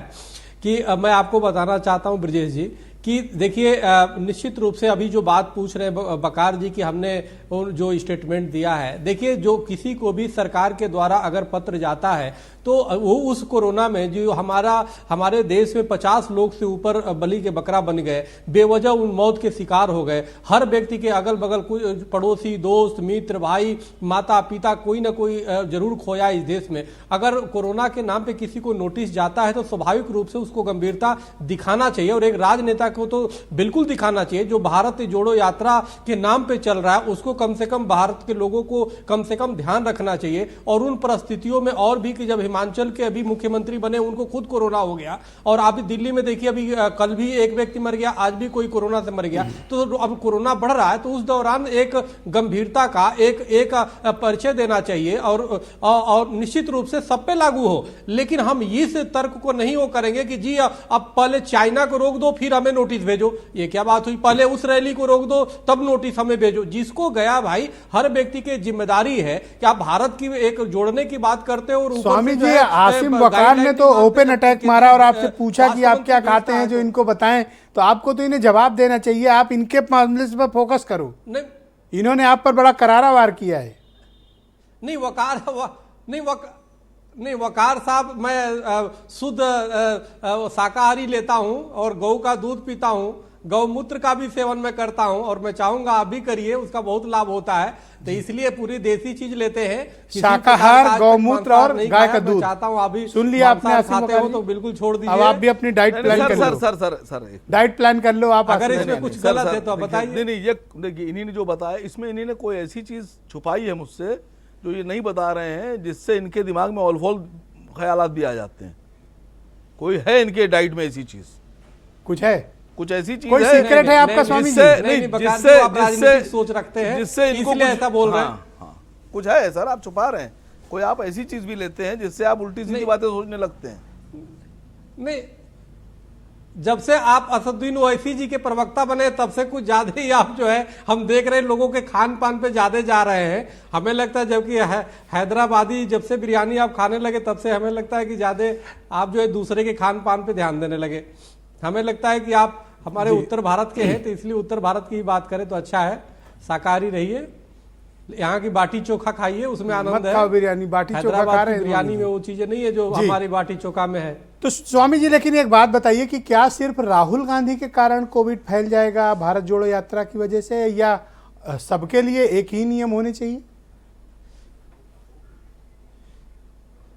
कि मैं आपको बताना चाहता हूं ब्रजेश जी कि देखिए, निश्चित रूप से अभी जो बात पूछ रहे हैं बकार जी की, हमने जो स्टेटमेंट दिया है, देखिए जो किसी को भी सरकार के द्वारा अगर पत्र जाता है तो वो उस कोरोना में जो हमारे देश में 50 लोग से ऊपर बलि के बकरा बन गए, बेवजह उन मौत के शिकार हो गए। हर व्यक्ति के अगल बगल कोई पड़ोसी, दोस्त, मित्र, भाई, माता पिता, कोई ना कोई जरूर खोया इस देश में। अगर कोरोना के नाम पे किसी को नोटिस जाता है तो स्वाभाविक रूप से उसको गंभीरता दिखाना चाहिए और एक राजनेता को तो बिल्कुल दिखाना चाहिए। जो भारत जोड़ो यात्रा के नाम पे चल रहा है उसको कम से कम भारत के लोगों को कम से कम ध्यान रखना चाहिए। और उन परिस्थितियों में और भी कि जब हिमाचल के अभी मुख्यमंत्री बने उनको खुद कोरोना हो गया, और आप दिल्ली में देखिए अभी कल भी एक व्यक्ति मर गया, आज भी कोई कोरोना से मर गया। तो अब कोरोना बढ़ रहा है तो उस दौरान एक गंभीरता का एक परिचय देना चाहिए और निश्चित रूप से सब पे लागू हो। लेकिन हम इस तर्क को नहीं वो करेंगे कि जी अब पहले चाइना को रोक दो फिर हमें नोटिस भेजो। ये क्या बात हुई? पहले उस रैली को रोक दो तब नोटिस हमें भेजो। जिसको गया भाई, हर व्यक्ति की जिम्मेदारी है कि आप भारत की एक जोड़ने की बात करते हो और
स्वामी जी, आसिम वकार ने तो ओपन अटैक मारा और आपसे पूछा कि आप क्या खाते हैं जो इनको बताएं, तो आपको तो इन्हें जवाब देना चाहिए। आप इनके मामले पर फोकस करो। इन्होंने आप पर बड़ा करारा वार किया है।
नहीं वकार साहब, मैं शुद्ध शाकाहारी लेता हूं और गौ का दूध पीता हूं, गौमूत्र का भी सेवन मैं करता हूं और मैं चाहूंगा आप भी करिए, उसका बहुत लाभ होता है। तो इसलिए पूरी देसी चीज लेते हैं,
शाकाहार, गौमूत्र और गाय का दूध।
चाहता हूं आप भी
सुन लिया आपने,
खाते हो तो बिल्कुल छोड़ दीजिए।
अब आप भी अपनी डाइट प्लान कर लो।
सर
डाइट प्लान कर लो आप।
अगर इसमें कुछ गलत है तो बताइए।
नहीं, ये देखिए इन्हीं जो बताया इसमें इन्हीं कोई ऐसी चीज छुपाई है मुझसे जो ये नहीं बता रहे हैं, जिससे इनके दिमाग में ऑलफॉल ख्यालात भी आ जाते हैं। कोई है इनके डाइट में ऐसी चीज?
कुछ है?
कुछ ऐसी चीज
कोई
है?
सीक्रेट है आपका स्वामी जी?
जिससे सोच रखते हैं,
जिससे इनको
ऐसा बोल रहे हैं।
कुछ है सर, आप छुपा रहे हैं। कोई आप ऐसी चीज भी लेते हैं जिससे आप उल्टी सीधी बातें सोचने लगते हैं।
नहीं, जब से आप असदुद्दीन ओवैसी जी के प्रवक्ता बने तब से कुछ ज्यादा ही आप जो है हम देख रहे हैं लोगों के खान पान पे ज्यादा जा रहे हैं। हमें लगता है जबकि हैदराबादी जब से बिरयानी आप खाने लगे तब से हमें लगता है कि ज्यादा आप जो है दूसरे के खान पान पे ध्यान देने लगे। हमें लगता है कि आप हमारे उत्तर भारत के हैं तो इसलिए उत्तर भारत की बात करें तो अच्छा है। शाकाहारी रहिए, यहाँ की बाटी चोखा खाइए, उसमें आनंद है।
बिरयानी बाटी चोखा खा रहे हैं,
बिरयानी में वो चीजें नहीं है जो हमारी बाटी चोखा में है।
तो स्वामी जी, लेकिन एक बात बताइए कि क्या सिर्फ राहुल गांधी के कारण कोविड फैल जाएगा भारत जोड़ो यात्रा की वजह से, या सबके लिए एक ही नियम होने चाहिए?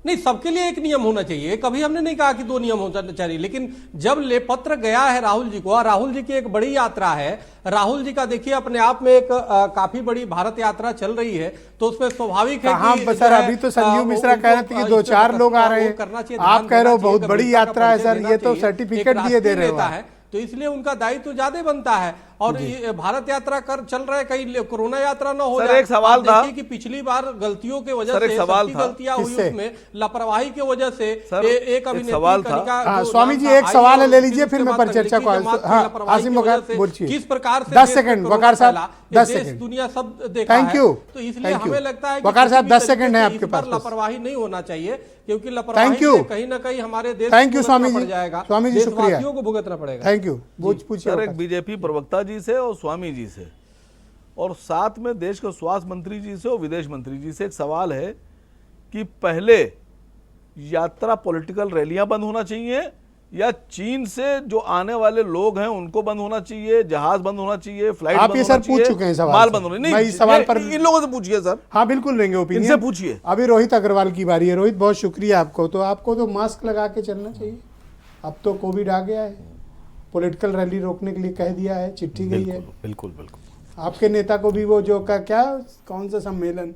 नहीं, सबके लिए एक नियम होना चाहिए। कभी हमने नहीं कहा कि दो नियम होना चाहिए, लेकिन जब ले पत्र गया है राहुल जी को, राहुल जी की एक बड़ी यात्रा है, राहुल जी का देखिए अपने आप में एक काफी बड़ी भारत यात्रा चल रही है, तो उसमें स्वाभाविक है कि
सर अभी तो संजीव मिश्रा कह रहे थे कि 2-4 लोग आ रहे हैं, आप कह रहे हो बहुत बड़ी यात्रा है सर, ये तो सर्टिफिकेट दिए दे रहे हो।
तो इसलिए उनका दायित्व ज्यादा बनता है। और ये भारत यात्रा कर चल रहा है, कहीं कोरोना यात्रा ना हो जाए।
एक सवाल था
कि पिछली बार गलतियों के वजह से गलतियां हुई, उसमें लापरवाही की वजह से एक
सवाल
था।
स्वामी जी एक सवाल है, ले लीजिए फिर मैं परिचर्चा को। आसिम वकार बोलिए।
किस प्रकार से
10 सेकंड वकार साहब, 10 सेकंड
दुनिया सब देखा है।
Thank you.
तो इसलिए हमें लगता है
वकार साहब 10 सेकंड है आपके पास।
लापरवाही नहीं होना चाहिए, क्योंकि लापरवाही से कहीं ना कहीं हमारे देश
थैंक यू स्वामी जी,
जाएगा,
स्वामी जी शुक्रिया
को भुगतना पड़ेगा।
Thank you. पूछिए।
एक बीजेपी प्रवक्ता जी से और स्वामी जी से और साथ में देश के स्वास्थ्य मंत्री जी से और विदेश मंत्री जी से एक सवाल है कि पहले यात्रा पॉलिटिकल रैलियां बंद होना चाहिए या चीन से जो आने वाले लोग हैं उनको बंद होना चाहिए, जहाज बंद होना चाहिए, फ्लाइट
आप ये सर पूछ चुके हैं सवाल,
माल बंद होना नहीं,
इस सवाल पर
इन लोगों से पूछिए सर।
हाँ बिल्कुल लेंगे ओपिनियन,
इनसे पूछिए।
अभी रोहित अग्रवाल की बारी है। रोहित बहुत शुक्रिया आपको। तो आपको तो मास्क लगा के चलना चाहिए, अब तो कोविड आ गया है, पॉलिटिकल रैली रोकने के लिए कह दिया है, चिट्ठी गई है।
बिल्कुल बिल्कुल।
आपके नेता को भी वो जो का क्या कौन सा सम्मेलन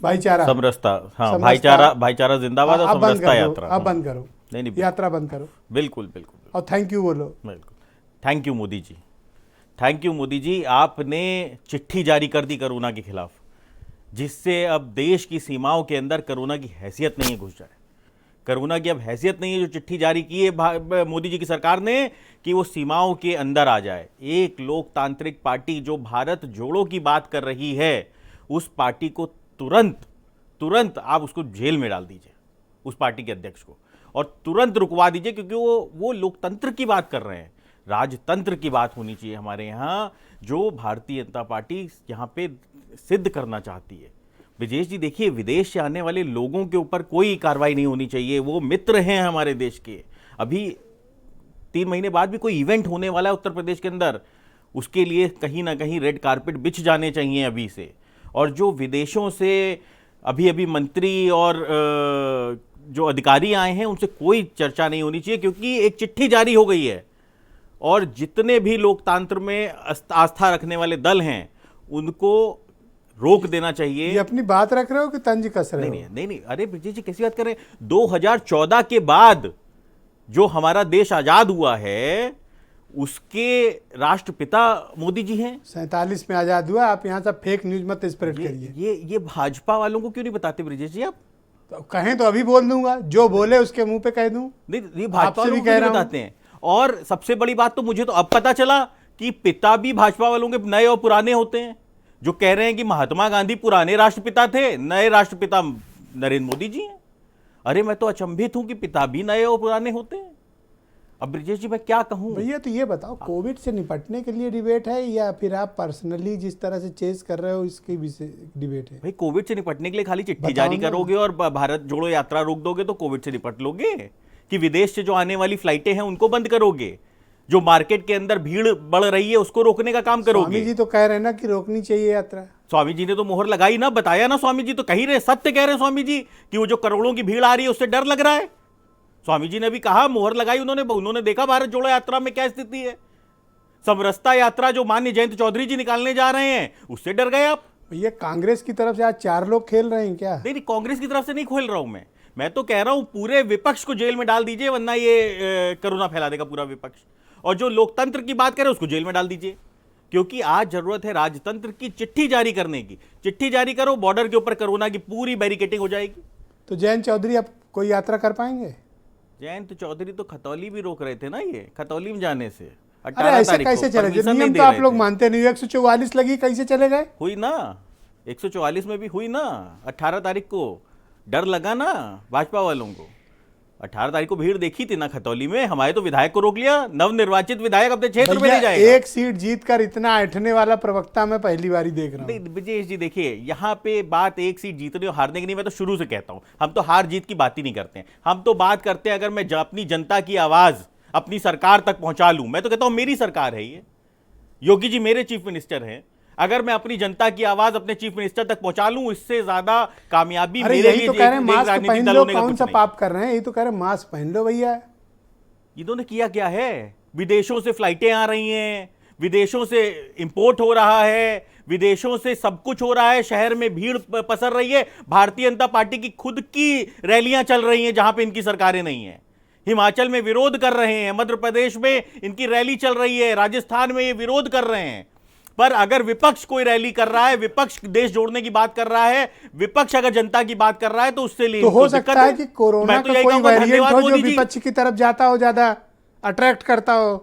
भाईचारा
समरसता, हाँ भाईचारा जिंदाबाद और समरसता यात्रा।
अब बंद करो, नहीं यात्रा बंद करो।
बिल्कुल बिल्कुल।
और थैंक यू बोलो।
बिल्कुल thank you Modi ji, thank you Modi ji. आपने चिट्ठी जारी कर दी कोरोना के खिलाफ, जिससे अब देश की सीमाओं के अंदर कोरोना की हैसियत नहीं है घुस जाए। कोरोना की अब हैसियत नहीं है, जो चिट्ठी जारी की है मोदी जी की सरकार ने कि वो सीमाओं के अंदर आ जाए। एक लोकतांत्रिक पार्टी जो भारत जोड़ो की बात कर रही है, उस पार्टी को तुरंत आप उसको जेल में डाल दीजिए, उस पार्टी के अध्यक्ष को, और तुरंत रुकवा दीजिए, क्योंकि वो लोकतंत्र की बात कर रहे हैं, राजतंत्र की बात होनी चाहिए हमारे यहाँ, जो भारतीय जनता पार्टी यहाँ पे सिद्ध करना चाहती है। ब्रिजेश जी देखिए, विदेश से आने वाले लोगों के ऊपर कोई कार्रवाई नहीं होनी चाहिए, वो मित्र हैं हमारे देश के। अभी 3 महीने बाद भी कोई इवेंट होने वाला है उत्तर प्रदेश के अंदर, उसके लिए कहीं ना कहीं रेड कारपेट बिछ जाने चाहिए अभी से। और जो विदेशों से अभी मंत्री और जो अधिकारी आए हैं, उनसे कोई चर्चा नहीं होनी चाहिए, क्योंकि एक चिट्ठी जारी हो गई है और जितने भी लोकतंत्र में आस्था रखने वाले दल हैं उनको रोक देना चाहिए।
ये अपनी बात रख रहे हो कि तंज कस रहे हो?
नहीं, अरे ब्रिजेश जी कैसी बात कर रहे हैं? 2014 के बाद जो हमारा देश आजाद हुआ है उसके राष्ट्रपिता मोदी जी हैं।
47 में आजाद हुआ। आप यहाँ से फेक न्यूज मत स्प्रेड करिए।
ये भाजपा वालों को क्यों नहीं बताते ब्रिजेश जी आप?
तो कहें तो अभी बोल दूंगा, जो बोले उसके मुंह पे कह दूं।
नहीं, भाजपा
आपसे
वालों
भी
को
कह
क्यों
रहा
नहीं
हूं।
बताते हैं? और सबसे बड़ी बात तो मुझे तो अब पता चला कि पिता भी भाजपा वालों के नए और पुराने होते हैं। जो कह रहे हैं कि महात्मा गांधी पुराने राष्ट्रपिता थे, नए राष्ट्रपिता नरेंद्र मोदी जी हैं। अरे मैं तो अचंभित हूं कि पिता भी नए और पुराने होते हैं। अब ब्रिजेश जी मैं क्या कहूं?
भैया तो ये बताओ, कोविड से निपटने के लिए डिबेट है या फिर आप पर्सनली जिस तरह से चेस कर रहे हो इसकी विषय डिबेट है?
भाई कोविड से निपटने के लिए खाली चिट्ठी
बताओ
जारी
ना।
करोगे और भारत जोड़ो यात्रा रोक दोगे तो कोविड से निपट लोगे? कि विदेश से जो आने वाली फ्लाइटें हैं उनको बंद करोगे? जो मार्केट के अंदर भीड़ बढ़ रही है उसको रोकने का काम करोगे?
स्वामी जी तो कह रहे हैं ना कि रोकनी चाहिए यात्रा।
स्वामी जी ने तो मोहर लगाई ना, बताया ना। स्वामी जी तो कह ही रहे, सत्य कह रहे हैं स्वामी जी कि वो जो करोड़ों की भीड़ आ रही है उससे डर लग रहा है। स्वामी जी ने भी कहा, मोहर लगाई उन्होंने देखा भारत जोड़ो यात्रा में क्या स्थिति है। समरसता यात्रा जो माननीय जयंत चौधरी जी निकालने जा रहे हैं उससे डर गए आप।
भैया कांग्रेस की तरफ से आज 4 लोग खेल रहे हैं क्या?
नहीं, कांग्रेस की तरफ से नहीं खोल रहा हूं मैं तो कह रहा हूं पूरे विपक्ष को जेल में डाल दीजिए, वरना ये कोरोना फैला देगा पूरा विपक्ष। और जो लोकतंत्र की बात करे उसको जेल में डाल दीजिए, क्योंकि आज जरूरत है राजतंत्र की चिट्ठी जारी करने की। चिट्ठी जारी करो, बॉर्डर के ऊपर कोरोना की पूरी बैरिकेटिंग हो जाएगी।
तो जयंत चौधरी अब कोई यात्रा कर पाएंगे?
जयंत चौधरी तो खतौली भी रोक रहे थे ना, ये खतौली में जाने से।
अरे ऐसे कैसे चले? नियम तो आप लोग मानते नहीं। 144 लगी, कैसे चले गए?
हुई ना 144 में भी हुई ना 18 तारीख को। डर लगा ना भाजपा वालों को। 18 तारीख को भीड़ देखी थी ना खतौली में। हमारे तो विधायक को रोक लिया। नवनिर्वाचित विधायक अपने क्षेत्र में नहीं जाएगा।
एक सीट जीतकर इतना ऐठने वाला प्रवक्ता मैं पहली बार ही देख रहा हूं।
ब्रिजेश जी देखिए, यहाँ पे बात एक सीट जीतने और हारने की नहीं। मैं तो शुरू से कहता हूं हम तो हार जीत की बात ही नहीं करते हैं। हम तो बात करते हैं अगर मैं अपनी जनता की आवाज अपनी सरकार तक पहुंचा लूं। मैं तो कहता हूं मेरी सरकार है ये, योगी जी मेरे चीफ मिनिस्टर हैं। अगर मैं अपनी जनता की आवाज अपने चीफ मिनिस्टर तक पहुंचा लूं, इससे ज्यादा कामयाबी मेरे लिए।
यही तो कह रहे हैं मास्क पहन लो, कौन सा पाप कर रहे हैं? यही तो कह रहे हैं मास्क पहन लो भैया।
इन्होंने किया क्या है? विदेशों से फ्लाइटें आ रही हैं, विदेशों से इंपोर्ट हो रहा है, विदेशों से सब कुछ हो रहा है, शहर में भीड़ पसर रही है। भारतीय जनता पार्टी की खुद की रैलियां चल रही हैं जहां पे इनकी सरकारें नहीं है। हिमाचल में विरोध कर रहे हैं, मध्य प्रदेश में इनकी रैली चल रही है, राजस्थान में ये विरोध कर रहे हैं। पर अगर विपक्ष कोई रैली कर रहा है, विपक्ष देश जोड़ने की बात कर रहा है, विपक्ष अगर जनता की बात कर रहा है तो उससे लिए
तो हो सकता है कि कोरोना का कोई वेरिएंट हो जो विपक्ष की तरफ जाता हो, ज्यादा अट्रैक्ट करता हो।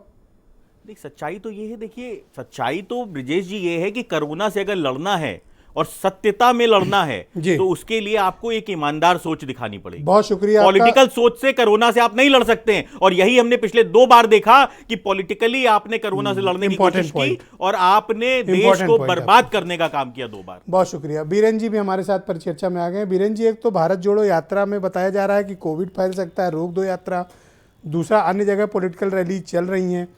सच्चाई तो ये है, देखिए सच्चाई तो ब्रिजेश जी ये है कि कोरोना से अगर लड़ना है और सत्यता में लड़ना है तो उसके लिए आपको एक ईमानदार सोच दिखानी पड़ेगी।
बहुत शुक्रिया।
पॉलिटिकल सोच से कोरोना से आप नहीं लड़ सकते हैं, और यही हमने पिछले 2 बार देखा कि पॉलिटिकली आपने कोरोना से लड़ने की कोशिश की और आपने देश को बर्बाद करने का काम किया 2 बार।
बहुत शुक्रिया। बीरेन जी भी हमारे साथ परिचर्चा में आ गए। बीरेन जी, एक तो भारत जोड़ो यात्रा में बताया जा रहा है कि कोविड फैल सकता है, रोक दो यात्रा। दूसरा, अन्य जगह पॉलिटिकल रैली चल रही हैं,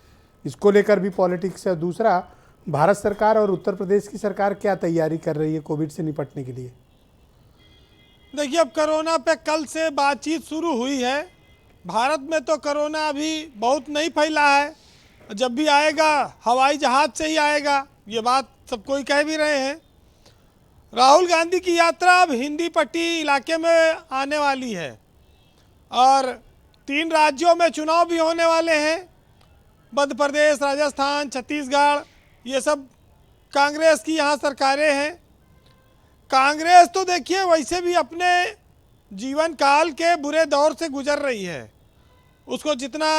इसको लेकर भी पॉलिटिक्स है। दूसरा, भारत सरकार और उत्तर प्रदेश की सरकार क्या तैयारी कर रही है कोविड से निपटने के लिए?
देखिए, अब कोरोना पे कल से बातचीत शुरू हुई है। भारत में तो कोरोना अभी बहुत नहीं फैला है। जब भी आएगा हवाई जहाज से ही आएगा, ये बात सब कोई कह भी रहे हैं। राहुल गांधी की यात्रा अब हिंदी पट्टी इलाके में आने वाली है और 3 राज्यों में चुनाव भी होने वाले हैं। मध्य प्रदेश, राजस्थान, छत्तीसगढ़, ये सब कांग्रेस की यहाँ सरकारें हैं। कांग्रेस तो देखिए वैसे भी अपने जीवन काल के बुरे दौर से गुजर रही है। उसको जितना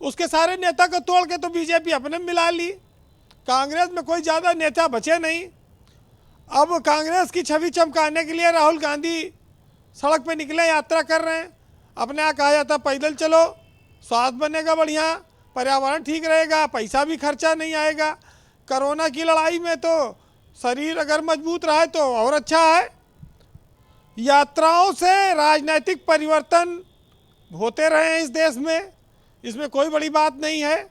उसके सारे नेता को तोड़ के तो बीजेपी अपने में मिला ली। कांग्रेस में कोई ज़्यादा नेता बचे नहीं। अब कांग्रेस की छवि चमकाने के लिए राहुल गांधी सड़क पे निकले, यात्रा कर रहे हैं। अपने यहाँ कहा जाता पैदल चलो, स्वास्थ्य बनेगा बढ़िया, पर्यावरण ठीक रहेगा, पैसा भी खर्चा नहीं आएगा। कोरोना की लड़ाई में तो शरीर अगर मजबूत रहे तो और अच्छा है। यात्राओं से राजनीतिक परिवर्तन होते रहे हैं इस देश में, इसमें कोई बड़ी बात नहीं है।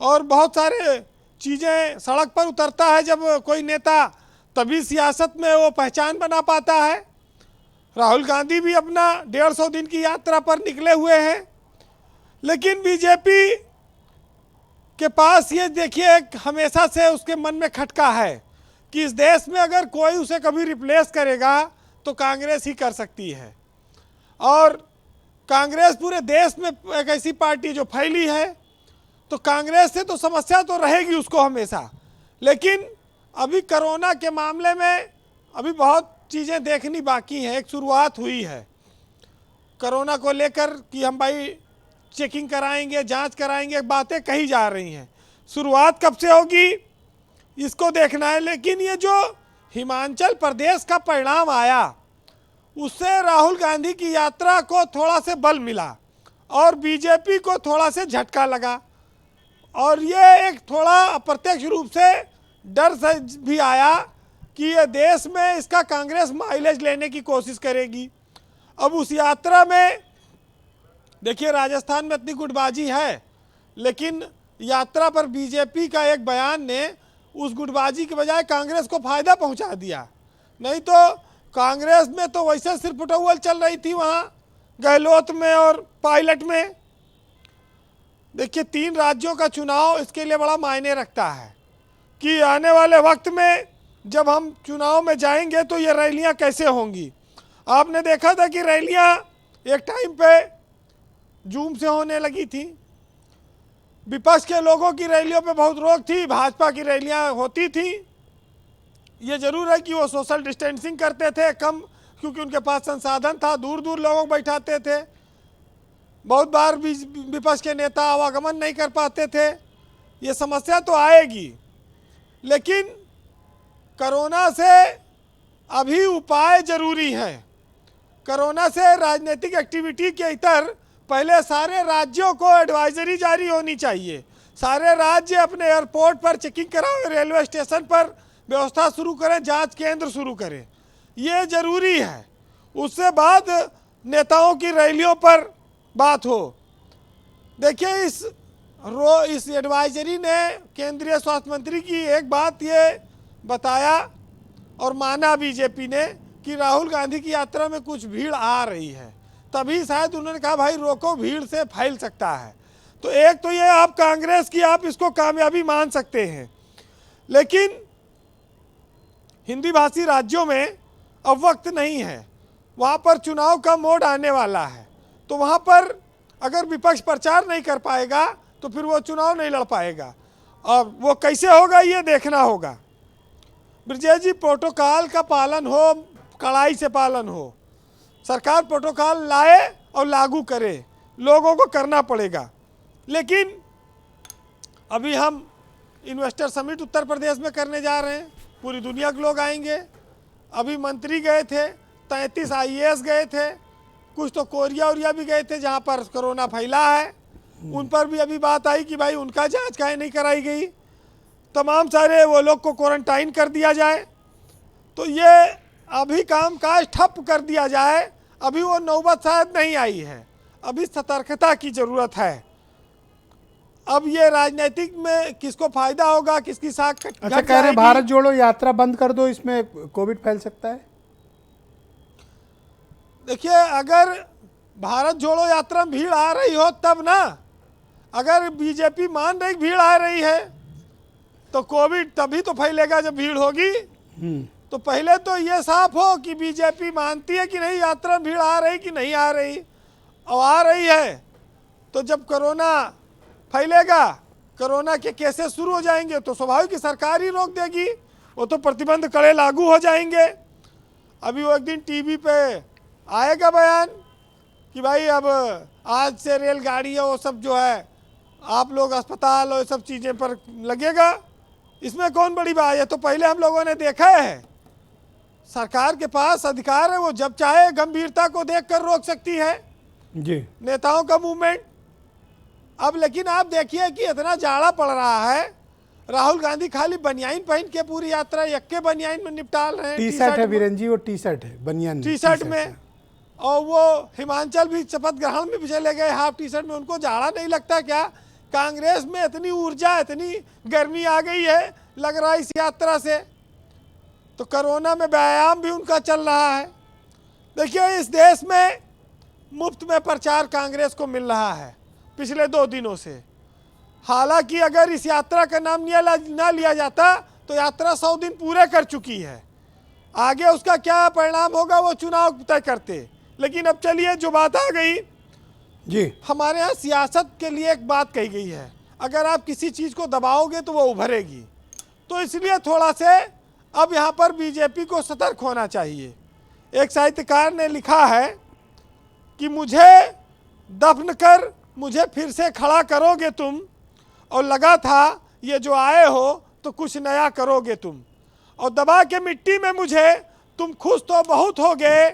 और बहुत सारे चीज़ें सड़क पर उतरता है जब कोई नेता, तभी सियासत में वो पहचान बना पाता है। राहुल गांधी भी अपना 150 दिन की यात्रा पर निकले हुए हैं, लेकिन बीजेपी के पास ये देखिए एक हमेशा से उसके मन में खटका है कि इस देश में अगर कोई उसे कभी रिप्लेस करेगा तो कांग्रेस ही कर सकती है। और कांग्रेस पूरे देश में एक ऐसी पार्टी जो फैली है, तो कांग्रेस से तो समस्या तो रहेगी उसको हमेशा। लेकिन अभी कोरोना के मामले में अभी बहुत चीज़ें देखनी बाकी हैं। एक शुरुआत हुई है कोरोना को लेकर कि हम भाई चेकिंग कराएंगे, जांच कराएंगे, बातें कही जा रही हैं। शुरुआत कब से होगी इसको देखना है। लेकिन ये जो हिमाचल प्रदेश का परिणाम आया, उससे राहुल गांधी की यात्रा को थोड़ा से बल मिला और बीजेपी को थोड़ा से झटका लगा, और ये एक थोड़ा अप्रत्यक्ष रूप से डर से भी आया कि ये देश में इसका कांग्रेस माइलेज लेने की कोशिश करेगी। अब उस यात्रा में देखिए राजस्थान में इतनी गुटबाजी है, लेकिन यात्रा पर बीजेपी का एक बयान ने उस गुटबाजी के बजाय कांग्रेस को फायदा पहुंचा दिया। नहीं तो कांग्रेस में तो वैसे सिर्फ उठौल चल रही थी वहाँ गहलोत में और पायलट में। देखिए 3 राज्यों का चुनाव इसके लिए बड़ा मायने रखता है कि आने वाले वक्त में जब हम चुनाव में जाएंगे तो ये रैलियां कैसे होंगी। आपने देखा था कि रैलियां एक टाइम पे जूम से होने लगी थी, विपक्ष के लोगों की रैलियों पे बहुत रोक थी, भाजपा की रैलियां होती थी। ये जरूर है कि वो सोशल डिस्टेंसिंग करते थे कम, क्योंकि उनके पास संसाधन था, दूर दूर लोगों को बैठाते थे। बहुत बार विपक्ष के नेता आवागमन नहीं कर पाते थे। ये समस्या तो आएगी, लेकिन कोरोना से अभी उपाय जरूरी है। कोरोना से राजनीतिक एक्टिविटी के इतर पहले सारे राज्यों को एडवाइजरी जारी होनी चाहिए। सारे राज्य अपने एयरपोर्ट पर चेकिंग कराएं, रेलवे स्टेशन पर व्यवस्था शुरू करें, जांच केंद्र शुरू करें, ये जरूरी है। उससे बाद नेताओं की रैलियों पर बात हो। देखिए इस एडवाइजरी ने केंद्रीय स्वास्थ्य मंत्री की एक बात ये बताया और माना बीजेपी ने कि राहुल गांधी की यात्रा में कुछ भीड़ आ रही है, तभी शायद उन्होंने कहा भाई रोको, भीड़ से फैल सकता है। तो एक तो ये आप कांग्रेस की आप इसको कामयाबी मान सकते हैं, लेकिन हिंदी भाषी राज्यों में अब वक्त नहीं है, वहाँ पर चुनाव का मोड आने वाला है। तो वहाँ पर अगर विपक्ष प्रचार नहीं कर पाएगा तो फिर वो चुनाव नहीं लड़ पाएगा, और वो कैसे होगा ये देखना होगा। ब्रजेश जी, प्रोटोकॉल का पालन हो, कड़ाई से पालन हो, सरकार प्रोटोकॉल लाए और लागू करे, लोगों को करना पड़ेगा। लेकिन अभी हम इन्वेस्टर समिट उत्तर प्रदेश में करने जा रहे हैं, पूरी दुनिया के लोग आएंगे। अभी मंत्री गए थे, 33 IAS गए थे, कुछ तो कोरिया ओरिया भी गए थे जहाँ पर कोरोना फैला है, उन पर भी अभी बात आई कि भाई उनका जांच काहे नहीं कराई गई, तमाम सारे वो लोग को क्वारंटाइन कर दिया जाए। तो ये अभी काम काज ठप कर दिया जाए, अभी वो नौबत शायद नहीं आई है, अभी सतर्कता की ज़रूरत है। अब ये राजनीतिक में किसको फायदा होगा, किसकी साख
अच्छा कह रहे हैं भारत जोड़ो यात्रा बंद कर दो, इसमें कोविड फैल सकता है।
देखिए अगर भारत जोड़ो यात्रा में भीड़ आ रही हो तब ना, अगर बीजेपी मान रही भीड़ आ रही है तो कोविड तभी तो फैलेगा जब भीड़ होगी। तो पहले तो ये साफ हो कि बीजेपी मानती है कि नहीं यात्रा में भीड़ आ रही कि नहीं आ रही, और आ रही है तो जब कोरोना फैलेगा, कोरोना के केसेस शुरू हो जाएंगे तो स्वाभाविक की सरकार ही रोक देगी, वो तो प्रतिबंध कड़े लागू हो जाएंगे। अभी वो एक दिन टीवी पे आएगा बयान कि भाई अब आज से रेलगाड़ी वो सब जो है आप लोग अस्पताल और सब चीज़ें पर लगेगा, इसमें कौन बड़ी बात है। तो पहले हम लोगों ने देखा है सरकार के पास अधिकार है, वो जब चाहे गंभीरता को देखकर रोक सकती है
जी
नेताओं का मूवमेंट। अब लेकिन आप देखिए कि इतना जाड़ा पड़ रहा है, राहुल गांधी खाली बनियाइन पहन के पूरी यात्रा यक्के बनियाइन में निपटाल रहे हैं।
टी शर्ट है वीरेन जी, वो टी शर्ट है, बनियान
टी शर्ट में, और वो हिमाचल भी शपथ ग्रहण में भी चले गए हाफ टी शर्ट में। उनको जाड़ा नहीं लगता क्या? कांग्रेस में इतनी ऊर्जा, इतनी गर्मी आ गई है लग रहा है इस यात्रा से। तो कोरोना में व्यायाम भी उनका चल रहा है। देखिए इस देश में मुफ्त में प्रचार कांग्रेस को मिल रहा है पिछले 2 दिनों से। हालांकि अगर इस यात्रा का नाम ना लिया जाता तो यात्रा 100 दिन पूरे कर चुकी है। आगे उसका क्या परिणाम होगा वो चुनाव तय करते। लेकिन अब चलिए, जो बात आ गई
जी,
हमारे यहाँ सियासत के लिए एक बात कही गई है, अगर आप किसी चीज़ को दबाओगे तो वो उभरेगी। तो इसलिए थोड़ा से अब यहाँ पर बीजेपी को सतर्क होना चाहिए। एक साहित्यकार ने लिखा है कि मुझे दफन कर मुझे फिर से खड़ा करोगे तुम, और लगा था ये जो आए हो तो कुछ नया करोगे तुम, और दबा के मिट्टी में मुझे तुम खुश तो बहुत होगे,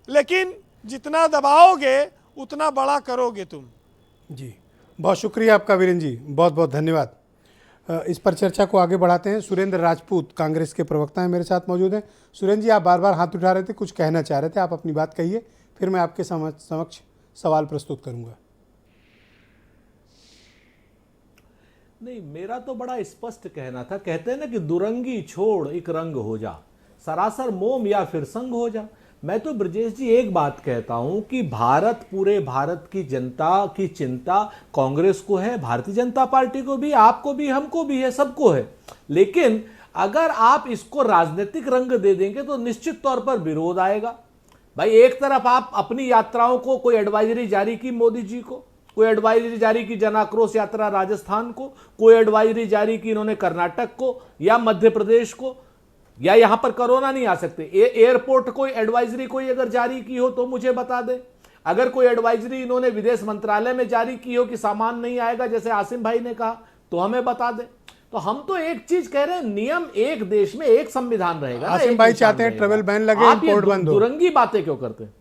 लेकिन जितना दबाओगे उतना बड़ा करोगे तुम।
जी, बहुत शुक्रिया आपका वीरेंद्र जी, बहुत बहुत धन्यवाद। इस पर चर्चा को आगे बढ़ाते हैं। सुरेंद्र राजपूत कांग्रेस के प्रवक्ता हैं, मेरे साथ मौजूद हैं। सुरेंद्र जी, आप बार बार हाथ उठा रहे थे, कुछ कहना चाह रहे थे, आप अपनी बात कहिए, फिर मैं आपके समक्ष सवाल प्रस्तुत करूंगा।
नहीं, मेरा तो बड़ा स्पष्ट कहना था। कहते हैं ना कि दुरंगी छोड़ एक रंग हो जा, सरासर मोम या फिर संग हो जा। मैं तो ब्रजेश जी एक बात कहता हूं कि पूरे भारत की जनता की चिंता कांग्रेस को है, भारतीय जनता पार्टी को भी, आपको भी, हमको भी है, सबको है। लेकिन अगर आप इसको राजनीतिक रंग दे देंगे तो निश्चित तौर पर विरोध आएगा। भाई, एक तरफ आप अपनी यात्राओं को, कोई एडवाइजरी जारी की मोदी जी को, कोई एडवाइजरी जारी की जन आक्रोश यात्रा राजस्थान को, कोई एडवाइजरी जारी की इन्होंने कर्नाटक को या मध्य प्रदेश को, या यहां पर कोरोना नहीं आ सकते। एयरपोर्ट कोई एडवाइजरी कोई अगर जारी की हो तो मुझे बता दे। अगर कोई एडवाइजरी इन्होंने विदेश मंत्रालय में जारी की हो कि सामान नहीं आएगा, जैसे आसिम भाई ने कहा, तो हमें बता दे। तो हम तो एक चीज कह रहे हैं, नियम एक देश में एक संविधान रहेगा।
आसिम भाई चाहते हैं ट्रेवल बैन लगे, इंपोर्ट बंद हो।
दुरंगी बातें क्यों करते हैं?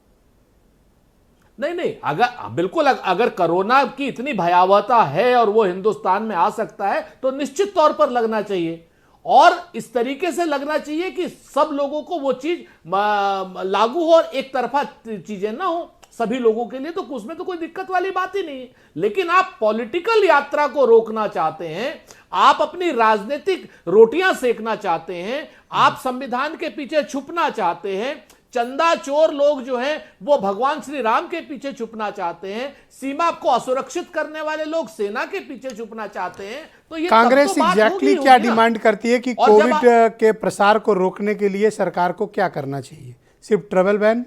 नहीं, अगर बिल्कुल, अगर कोरोना की इतनी भयावहता है और वो हिंदुस्तान में आ सकता है तो निश्चित तौर पर लगना चाहिए, और इस तरीके से लगना चाहिए कि सब लोगों को वो चीज लागू हो और एक तरफा चीजें ना हो सभी लोगों के लिए। तो उसमें तो कोई दिक्कत वाली बात ही नहीं है। लेकिन आप पॉलिटिकल यात्रा को रोकना चाहते हैं, आप अपनी राजनीतिक रोटियां सेकना चाहते हैं, आप संविधान के पीछे छुपना चाहते हैं, चंदा चोर लोग जो हैं वो भगवान श्री राम के पीछे छुपना चाहते हैं, सीमा को असुरक्षित करने वाले लोग सेना के पीछे छुपना चाहते हैं। तो ये
कांग्रेस एग्जैक्टली क्या डिमांड करती है कि कोविड के प्रसार को रोकने के लिए सरकार को क्या करना चाहिए? सिर्फ ट्रेवल बैन?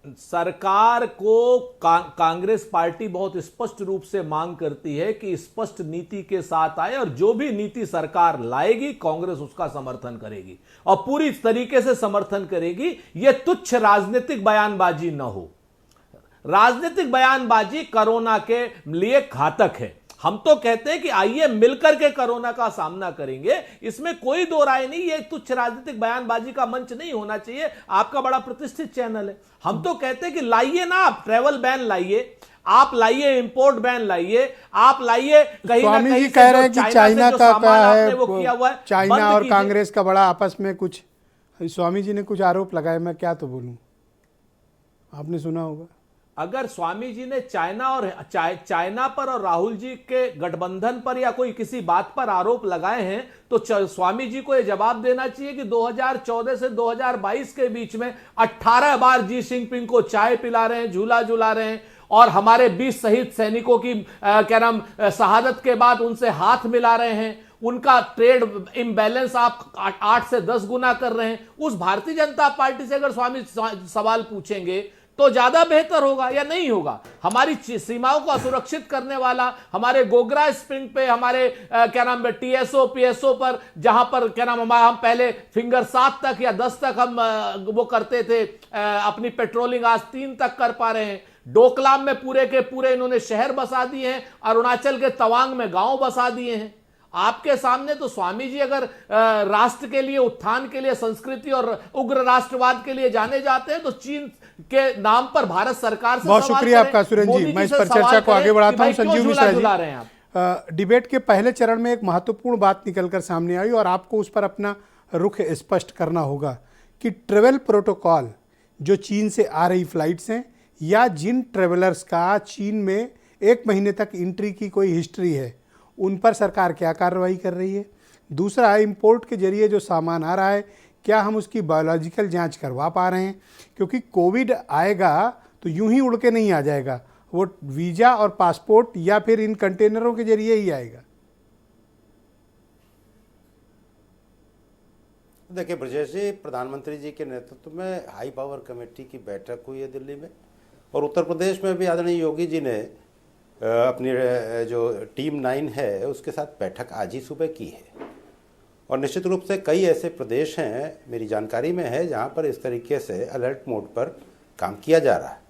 सरकार को कांग्रेस पार्टी बहुत स्पष्ट रूप से मांग करती है कि स्पष्ट नीति के साथ आए, और जो भी नीति सरकार लाएगी कांग्रेस उसका समर्थन करेगी और पूरी तरीके से समर्थन करेगी। यह तुच्छ राजनीतिक बयानबाजी न हो। राजनीतिक बयानबाजी कोरोना के लिए घातक है। हम तो कहते हैं कि आइए मिलकर के कोरोना का सामना करेंगे, इसमें कोई दो राय नहीं। ये तुच्छ राजनीतिक बयानबाजी का मंच नहीं होना चाहिए। आपका बड़ा प्रतिष्ठित चैनल है। हम तो कहते हैं कि लाइए ना, आप ट्रेवल बैन लाइए, आप लाइए इंपोर्ट बैन लाइए, आप लाइए कहीं ना कहीं।
जी कह रहे हैं कि चाइना का है,
वो किया हुआ है,
चाइना और कांग्रेस का बड़ा आपस में कुछ, स्वामी जी ने कुछ आरोप लगाए, मैं क्या तो बोलूं, आपने सुना होगा।
अगर स्वामी जी ने चाइना पर और राहुल जी के गठबंधन पर या कोई किसी बात पर आरोप लगाए हैं तो स्वामी जी को यह जवाब देना चाहिए कि 2014 से 2022 के बीच में 18 बार जी जिनपिंग को चाय पिला रहे हैं, झूला झूला रहे हैं, और हमारे 20 शहीद सैनिकों की शहादत के बाद उनसे हाथ मिला रहे हैं। उनका ट्रेड इम्बैलेंस आप 8 से 10 गुना कर रहे हैं। उस भारतीय जनता पार्टी से अगर स्वामी सवाल पूछेंगे तो ज्यादा बेहतर होगा या नहीं होगा? हमारी सीमाओं को असुरक्षित करने वाला, हमारे गोगरा स्प्रिंग पे, हमारे टीएसओ पीएसओ पर, जहां पर हम पहले फिंगर 7 तक या 10 तक हम वो करते थे अपनी पेट्रोलिंग, आज 3 तक कर पा रहे हैं। डोकलाम में पूरे के पूरे इन्होंने शहर बसा दिए हैं, अरुणाचल के तवांग में गांव बसा दिए हैं। आपके सामने तो स्वामी जी अगर राष्ट्र के लिए, उत्थान के लिए, संस्कृति और उग्र राष्ट्रवाद के लिए जाने जाते हैं तो चीन के नाम पर भारत सरकार से
बहुत शुक्रिया आपका सुरेंद्र जी। मैं इस पर चर्चा को आगे बढ़ाता हूं। संजीव मिश्रा जी, डिबेट के पहले चरण में एक महत्वपूर्ण बात निकलकर सामने आई और आपको उस पर अपना रुख स्पष्ट करना होगा कि ट्रेवल प्रोटोकॉल जो चीन से आ रही फ्लाइट्स हैं या जिन ट्रेवलर्स का चीन में 1 महीने तक एंट्री की कोई हिस्ट्री है, उन पर सरकार क्या कार्रवाई कर रही है। दूसरा, इंपोर्ट के जरिए जो सामान आ रहा है, क्या हम उसकी बायोलॉजिकल जांच करवा पा रहे हैं? क्योंकि कोविड आएगा तो यूं ही उड़ के नहीं आ जाएगा, वो वीज़ा और पासपोर्ट या फिर इन कंटेनरों के जरिए ही आएगा?
देखिए ब्रजेश जी, प्रधानमंत्री जी के नेतृत्व में हाई पावर कमेटी की बैठक हुई है दिल्ली में, और उत्तर प्रदेश में भी आदरणीय योगी जी ने अपनी जो टीम 9 है उसके साथ बैठक आज ही सुबह की है। और निश्चित रूप से कई ऐसे प्रदेश हैं, मेरी जानकारी में है, जहां पर इस तरीके से अलर्ट मोड पर काम किया जा रहा है।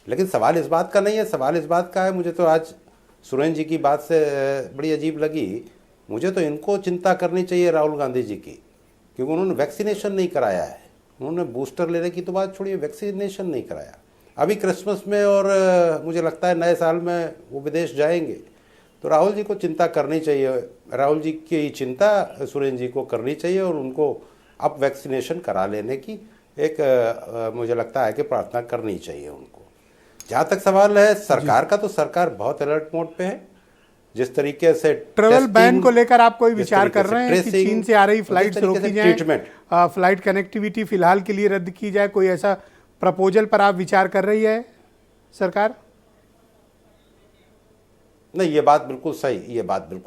लेकिन सवाल इस बात का नहीं है, सवाल इस बात का है, मुझे तो आज सुरेंद्र जी की बात से बड़ी अजीब लगी। मुझे तो इनको चिंता करनी चाहिए राहुल गांधी जी की, क्योंकि उन्होंने वैक्सीनेशन नहीं कराया है। उन्होंने बूस्टर लेने की तो बात छोड़िए, वैक्सीनेशन नहीं कराया। अभी क्रिसमस में और मुझे लगता है नए साल में वो विदेश जाएंगे, तो राहुल जी को चिंता करनी चाहिए। राहुल जी की चिंता सुरेंद्र जी को करनी चाहिए और उनको अब वैक्सीनेशन करा लेने की एक मुझे लगता है कि प्रार्थना करनी चाहिए उनको। जहाँ तक सवाल है सरकार का, तो सरकार बहुत अलर्ट मोड पे है। जिस तरीके से
ट्रेवल बैन को लेकर आप कोई विचार कर रहे हैं कि चीन से आ रही फ्लाइट्स रोकी जाए, फ्लाइट कनेक्टिविटी फिलहाल के लिए रद्द की जाए, कोई ऐसा प्रपोजल पर आप विचार कर रही है सरकार?
नहीं, ये बात बिल्कुल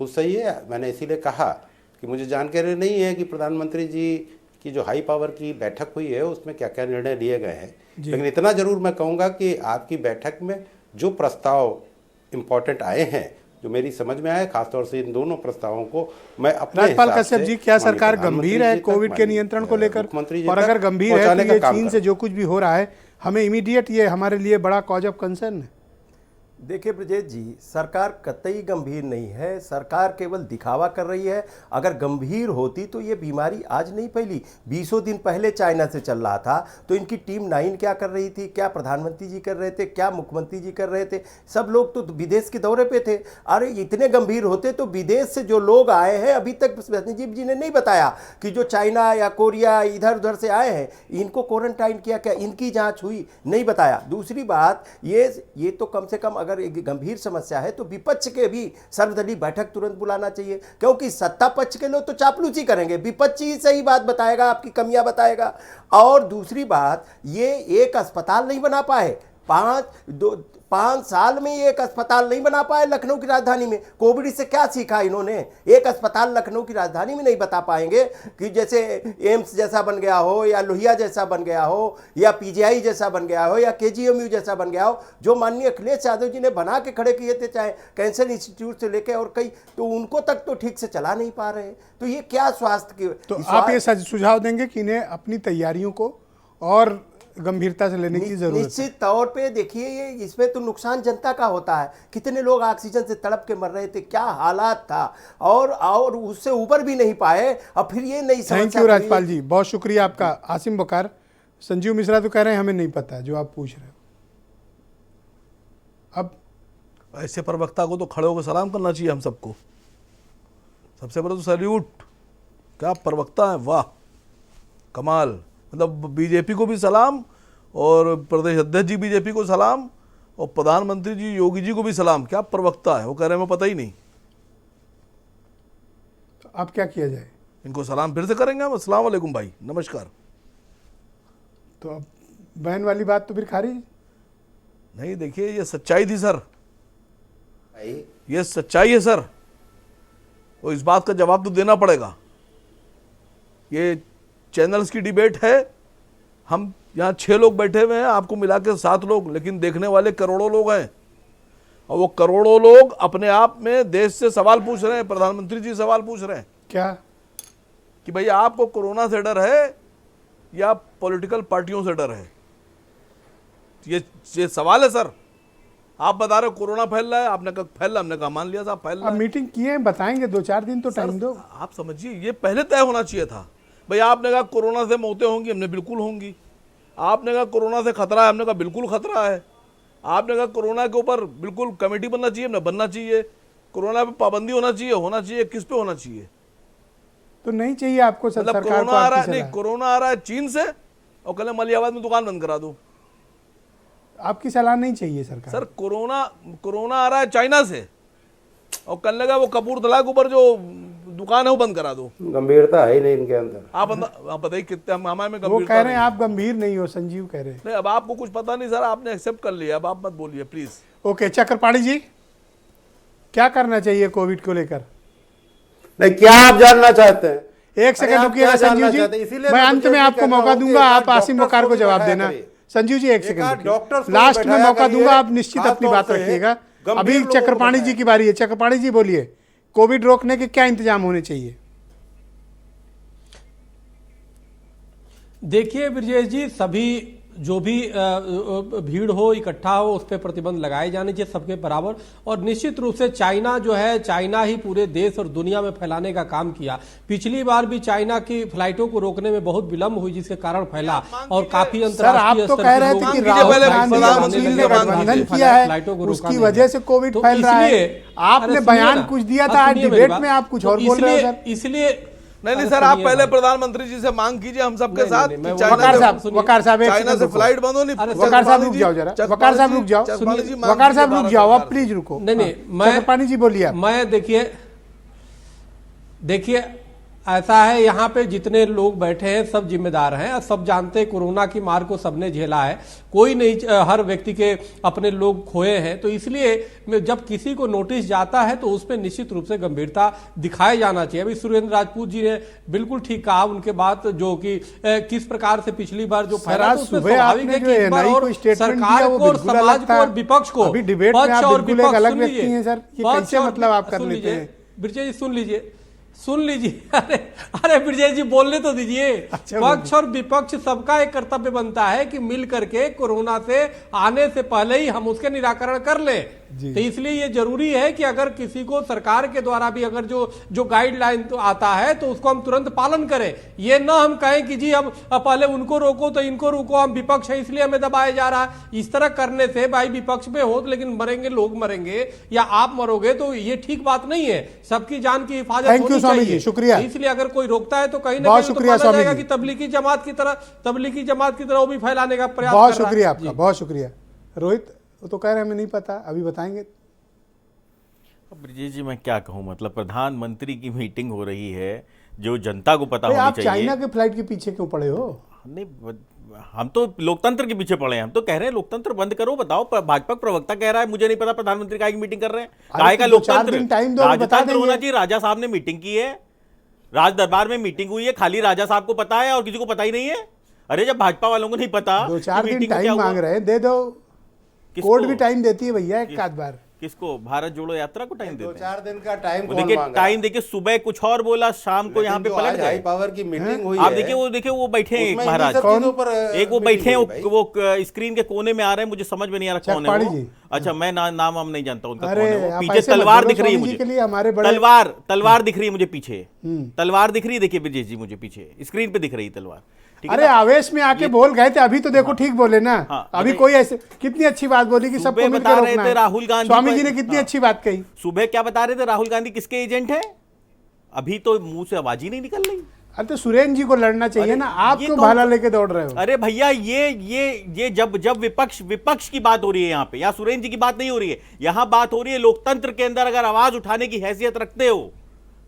सही है। मैंने इसीलिए कहा कि मुझे जानकारी नहीं है कि प्रधानमंत्री जी की जो हाई पावर की बैठक हुई है उसमें क्या क्या निर्णय लिए गए हैं, लेकिन इतना जरूर मैं कहूँगा कि आपकी बैठक में जो प्रस्ताव इम्पोर्टेंट आए हैं, जो मेरी समझ में आए, खासतौर से इन दोनों प्रस्तावों को मैं अपने
राज्यपाल
हिसाब
कश्यप
से
जी, क्या सरकार गंभीर है कोविड के नियंत्रण को लेकर? और अगर गंभीर है तो ये चीन से जो कुछ भी हो रहा है, हमें इमीडिएट ये हमारे लिए बड़ा कॉज ऑफ कंसर्न है।
देखिए ब्रजेश जी, सरकार कतई गंभीर नहीं है, सरकार केवल दिखावा कर रही है। अगर गंभीर होती तो ये बीमारी आज नहीं फैली। 20 दिन पहले चाइना से चल रहा था, तो इनकी टीम 9 क्या कर रही थी, क्या प्रधानमंत्री जी कर रहे थे, क्या मुख्यमंत्री जी कर रहे थे? सब लोग तो विदेश के दौरे पे थे। अरे इतने गंभीर होते तो विदेश से जो लोग आए हैं, अभी तक संजीव जी ने नहीं बताया कि जो चाइना या कोरिया इधर उधर से आए हैं इनको क्वारंटाइन किया, क्या इनकी जाँच हुई? नहीं बताया। दूसरी बात, ये तो कम से कम अगर एक गंभीर समस्या है तो विपक्ष के भी सर्वदलीय बैठक तुरंत बुलाना चाहिए, क्योंकि सत्ता पक्ष के लोग तो चापलूसी करेंगे, विपक्ष ही सही बात बताएगा, आपकी कमियां बताएगा। और दूसरी बात, ये एक अस्पताल नहीं बना पाए, 5 साल में एक अस्पताल नहीं बना पाए लखनऊ की राजधानी में। कोविड से क्या सीखा इन्होंने? एक अस्पताल लखनऊ की राजधानी में नहीं बता पाएंगे कि जैसे एम्स जैसा बन गया हो, या लोहिया जैसा बन गया हो, या पीजीआई जैसा बन गया हो, या केजीएमयू जैसा बन गया हो, जो माननीय अखिलेश यादव जी ने बना के खड़े किए थे, चाहे कैंसर इंस्टीट्यूट से लेकर और कई, तो उनको तक तो ठीक से चला नहीं पा रहे। तो ये क्या स्वास्थ्य की,
तो आप ये सुझाव देंगे कि इन्हें अपनी तैयारियों को और गंभीरता से लेने की जरूरत है?
निश्चित तौर पे देखिए, ये इसमें तो नुकसान जनता का होता है। कितने लोग ऑक्सीजन से तड़प के मर रहे थे, क्या हालात था, और उससे ऊपर भी नहीं पाए, और फिर ये नहीं समझ।
थैंक यू राज्यपाल जी, बहुत शुक्रिया आपका। आसिम बकार, संजीव मिश्रा तो कह रहे हैं हमें नहीं पता जो आप पूछ रहे हो। अब
ऐसे प्रवक्ता को तो खड़े होकर सलाम करना चाहिए हम सबको। सबसे पहले तो सैल्यूट, क्या प्रवक्ता है, वाह कमाल। मतलब बीजेपी को भी सलाम, और प्रदेश अध्यक्ष जी बीजेपी को सलाम, और प्रधानमंत्री जी योगी जी को भी सलाम। क्या प्रवक्ता है, वो कह रहे हैं हमें पता ही नहीं।
तो अब क्या किया जाए?
इनको सलाम फिर से करेंगे हम, अस्सलाम वालेकुम भाई, नमस्कार।
तो अब बहन वाली बात तो फिर खारिज
नहीं। देखिए ये सच्चाई थी सर, ये सच्चाई है सर, और इस बात का जवाब तो देना पड़ेगा। ये चैनल्स की डिबेट है, हम यहाँ 6 लोग बैठे हुए हैं, आपको मिला के 7 लोग, लेकिन देखने वाले करोड़ों लोग हैं, और वो करोड़ों लोग अपने आप में देश से सवाल पूछ रहे हैं। प्रधानमंत्री जी सवाल पूछ रहे हैं
क्या
कि भाई आपको कोरोना से डर है या पॉलिटिकल पार्टियों से डर है? ये सवाल है सर। आप बता रहे हो कोरोना फैल रहा है, आपने कहा फैल रहा, हमने कहा मान लिया साहब फैल रहा है।
अब मीटिंग किए हैं, बताएंगे, 2-4 दिन तो टाइम दो।
आप समझिए, ये पहले तय होना चाहिए था। भाई आपने कहा कोरोना से मौतें होंगी, हमने बिल्कुल होंगी। आपने कहा कोरोना से खतरा है, हमने कहा बिल्कुल खतरा है। आपने कहा कोरोना के ऊपर बिल्कुल कमेटी बनना चाहिए, हमने बनना चाहिए। कोरोना पे पाबंदी होना चाहिए, किस पे होना चाहिए?
तो नहीं चाहिए आपको
मतलब
सरकार
कोरोना
को
आ रहा
आपकी
है, नहीं
सलाह?
कोरोना आ रहा है चीन से, और कल मलियाबाद में दुकान बंद करा दो।
आपकी सलाह नहीं चाहिए सरकार?
सर कोरोना आ रहा है चाइना से, और कल लगा वो कपूरथला के ऊपर जो दुकान है वो बंद करा दो।
गंभीरता है ही नहीं इनके अंदर।
आप बताइए कितने हमारे में
वो
गंभीरता
कह रहे हैं
नहीं।
आप गंभीर नहीं हो, संजीव कह रहे हैं।
नहीं, अब आपको कुछ पता नहीं सर, आपने एक्सेप्ट कर लिया, अब आप मत बोलिए प्लीज।
ओके, चक्रपाणी जी, क्या करना चाहिए कोविड को लेकर?
नहीं, क्या आप जानना चाहते हैं?
एक सेकंड रुकिएगा संजीव जी, मैं अंत में आपको मौका दूंगा, आप आसिम वकार को जवाब देना। संजीव जी एक सेकंड, लास्ट में मौका दूंगा, आप निश्चित अपनी बात रखिएगा। अभी चक्रपाणी जी की बारी है। चक्रपाणी जी बोलिए, कोविड रोकने के क्या इंतजाम होने चाहिए?
देखिए ब्रजेश जी, सभी जो भी भीड़ हो, इकट्ठा हो, उस पर प्रतिबंध लगाए जाने चाहिए सबके बराबर। और निश्चित रूप से चाइना जो है, चाइना ही पूरे देश और दुनिया में फैलाने का काम किया। पिछली बार भी चाइना की फ्लाइटों को रोकने में बहुत विलंब हुई, जिसके कारण फैला और काफी अंतर्राष्ट्रीय
आप तो कह रहे थे कि राहुल गांधी और चीन ने गठबंधन किया है, उसकी वजह से कोविड फैल रहा है। आपने बयान कुछ दिया था, आज डिबेट में आप कुछ और बोल रहे हो सर।
इसलिए
नहीं सर, आप पहले प्रधानमंत्री जी से मांग कीजिए हम सबके साथ।
वकार
साहब फ्लाइट बंद होनी।
वकार साहब रुक जाओ जरा, वकार साहब रुक जाओ, वकार साहब रुक जाओ, आप प्लीज रुको।
नहीं,
चक्रपाणी जी बोलिए।
मैं देखिए ऐसा है, यहाँ पे जितने लोग बैठे हैं सब जिम्मेदार हैं और सब जानते हैं कोरोना की मार को सबने झेला है। कोई नहीं, हर व्यक्ति के अपने लोग खोए हैं। तो इसलिए जब किसी को नोटिस जाता है तो उसमें निश्चित रूप से गंभीरता दिखाया जाना चाहिए। अभी सुरेंद्र राजपूत जी ने बिल्कुल ठीक कहा, उनके बात जो कि किस प्रकार से पिछली बार जो फैला, तो स्वाभाविक है कि एक बार और सरकार को और समाज को और विपक्ष को, पक्ष और विपक्ष, सुन लीजिए,
मतलब आप कर लेते हैं
ब्रजेश जी, सुन लीजिए। अरे ब्रजेश जी बोलने तो दीजिए। पक्ष और विपक्ष सबका एक कर्तव्य बनता है कि मिल करके कोरोना से आने से पहले ही हम उसके निराकरण कर लें। तो इसलिए ये जरूरी है कि अगर किसी को सरकार के द्वारा भी अगर जो गाइडलाइन तो आता है तो उसको हम तुरंत पालन करें। ये ना हम कहें कि जी हम पहले उनको रोको तो इनको रोको, हम विपक्ष है इसलिए हमें दबाया जा रहा है। इस तरह करने से भाई विपक्ष में हो लेकिन मरेंगे, लोग मरेंगे या आप मरोगे, तो ये ठीक बात नहीं है। सबकी जान की हिफाजत होनी चाहिए।
शुक्रिया।
इसलिए अगर कोई रोकता है तो कहीं ना कहीं तो माना जाएगा कि तबलीगी जमात की तरह वो भी फैलाने का प्रयास कर रहा है।
बहुत शुक्रिया आपका, बहुत शुक्रिया। रोहित, वो तो कह रहे हैं हमें नहीं पता, अभी बताएंगे।
ब्रजेश जी मैं क्या कहूँ, मतलब प्रधानमंत्री की मीटिंग हो रही है जो जनता को पता होनी चाहिए।
आप चाइना के फ्लाइट के पीछे क्यों पड़े हो?
नहीं, हम तो लोकतंत्र के पीछे पड़े हैं। हम तो कह रहे हैं लोकतंत्र बंद करो। बताओ, भाजपा प्रवक्ता कह रहा है मुझे नहीं पता प्रधानमंत्री काय की मीटिंग कर रहे हैं। काय का लोकतंत्र? राजतंत्र होना चाहिए। राजा साहब ने मीटिंग की है, राज दरबार में मीटिंग हुई है, खाली राजा साहब को पता है और किसी को पता ही नहीं है। अरे जब भाजपा वालों को नहीं पता,
2-4 दिन टाइम मांग रहे हैं, दे दो। कोर्ट भी टाइम देती है भैया एक आध बार।
किसको? भारत जोड़ो यात्रा को टाइम देते हैं?
2-4 दिन का टाइम कौन
देखिए,
मांगा?
टाइम देखिए, सुबह कुछ और बोला, शाम को यहाँ पे पलट गए।
हाई पावर की मीटिंग हुई
आप
है।
देखिए वो बैठे हैं एक महाराज, एक वो बैठे हैं, वो स्क्रीन के कोने में आ रहे हैं, मुझे समझ में नहीं आ रहा कौन है वो। अच्छा, मैं नाम हम नहीं जानता उनका, कौन है वो। पीछे तलवार दिख रही है मुझे, तलवार दिख रही है मुझे पीछे, तलवार दिख रही है। देखिए ब्रजेश जी, मुझे पीछे स्क्रीन पे दिख रही है तलवार।
अरे आवेश में आके बोल गए थे, अभी तो देखो ठीक बोले ना। अभी कोई ऐसे कितनी अच्छी बात बोली कि सबको मिलकर रोकना है।
राहुल गांधी,
स्वामी जी ने कितनी अच्छी बात कही।
सुबह क्या बता रहे थे? राहुल गांधी किसके एजेंट है? अभी तो मुंह से आवाज ही नहीं निकल रही।
अरे तो सुरेंद्र जी को लड़ना चाहिए ना, आप क्यों भाला लेके दौड़ रहे हो?
अरे भैया, ये जब विपक्ष की बात हो रही है यहाँ पे, या सुरेंद्र जी की बात नहीं हो रही है, यहाँ बात हो रही है लोकतंत्र के अंदर अगर आवाज उठाने की हैसियत रखते हो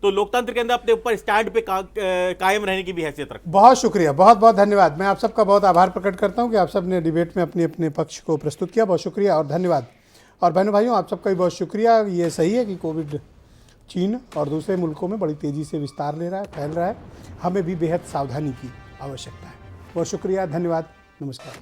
तो लोकतंत्र के अंदर अपने ऊपर स्टैंड पे कायम रहने की भी हैसियत रखते हो।
बहुत शुक्रिया, बहुत बहुत धन्यवाद। मैं आप सबका बहुत आभार प्रकट करता हूँ कि आप सब ने डिबेट में अपने अपने पक्ष को प्रस्तुत किया। बहुत शुक्रिया और धन्यवाद। और बहनों भाइयों, आप सबका भी बहुत शुक्रिया। ये सही है कि कोविड चीन और दूसरे मुल्कों में बड़ी तेज़ी से विस्तार ले रहा है, फैल रहा है। हमें भी बेहद सावधानी की आवश्यकता है। बहुत शुक्रिया, धन्यवाद, नमस्कार।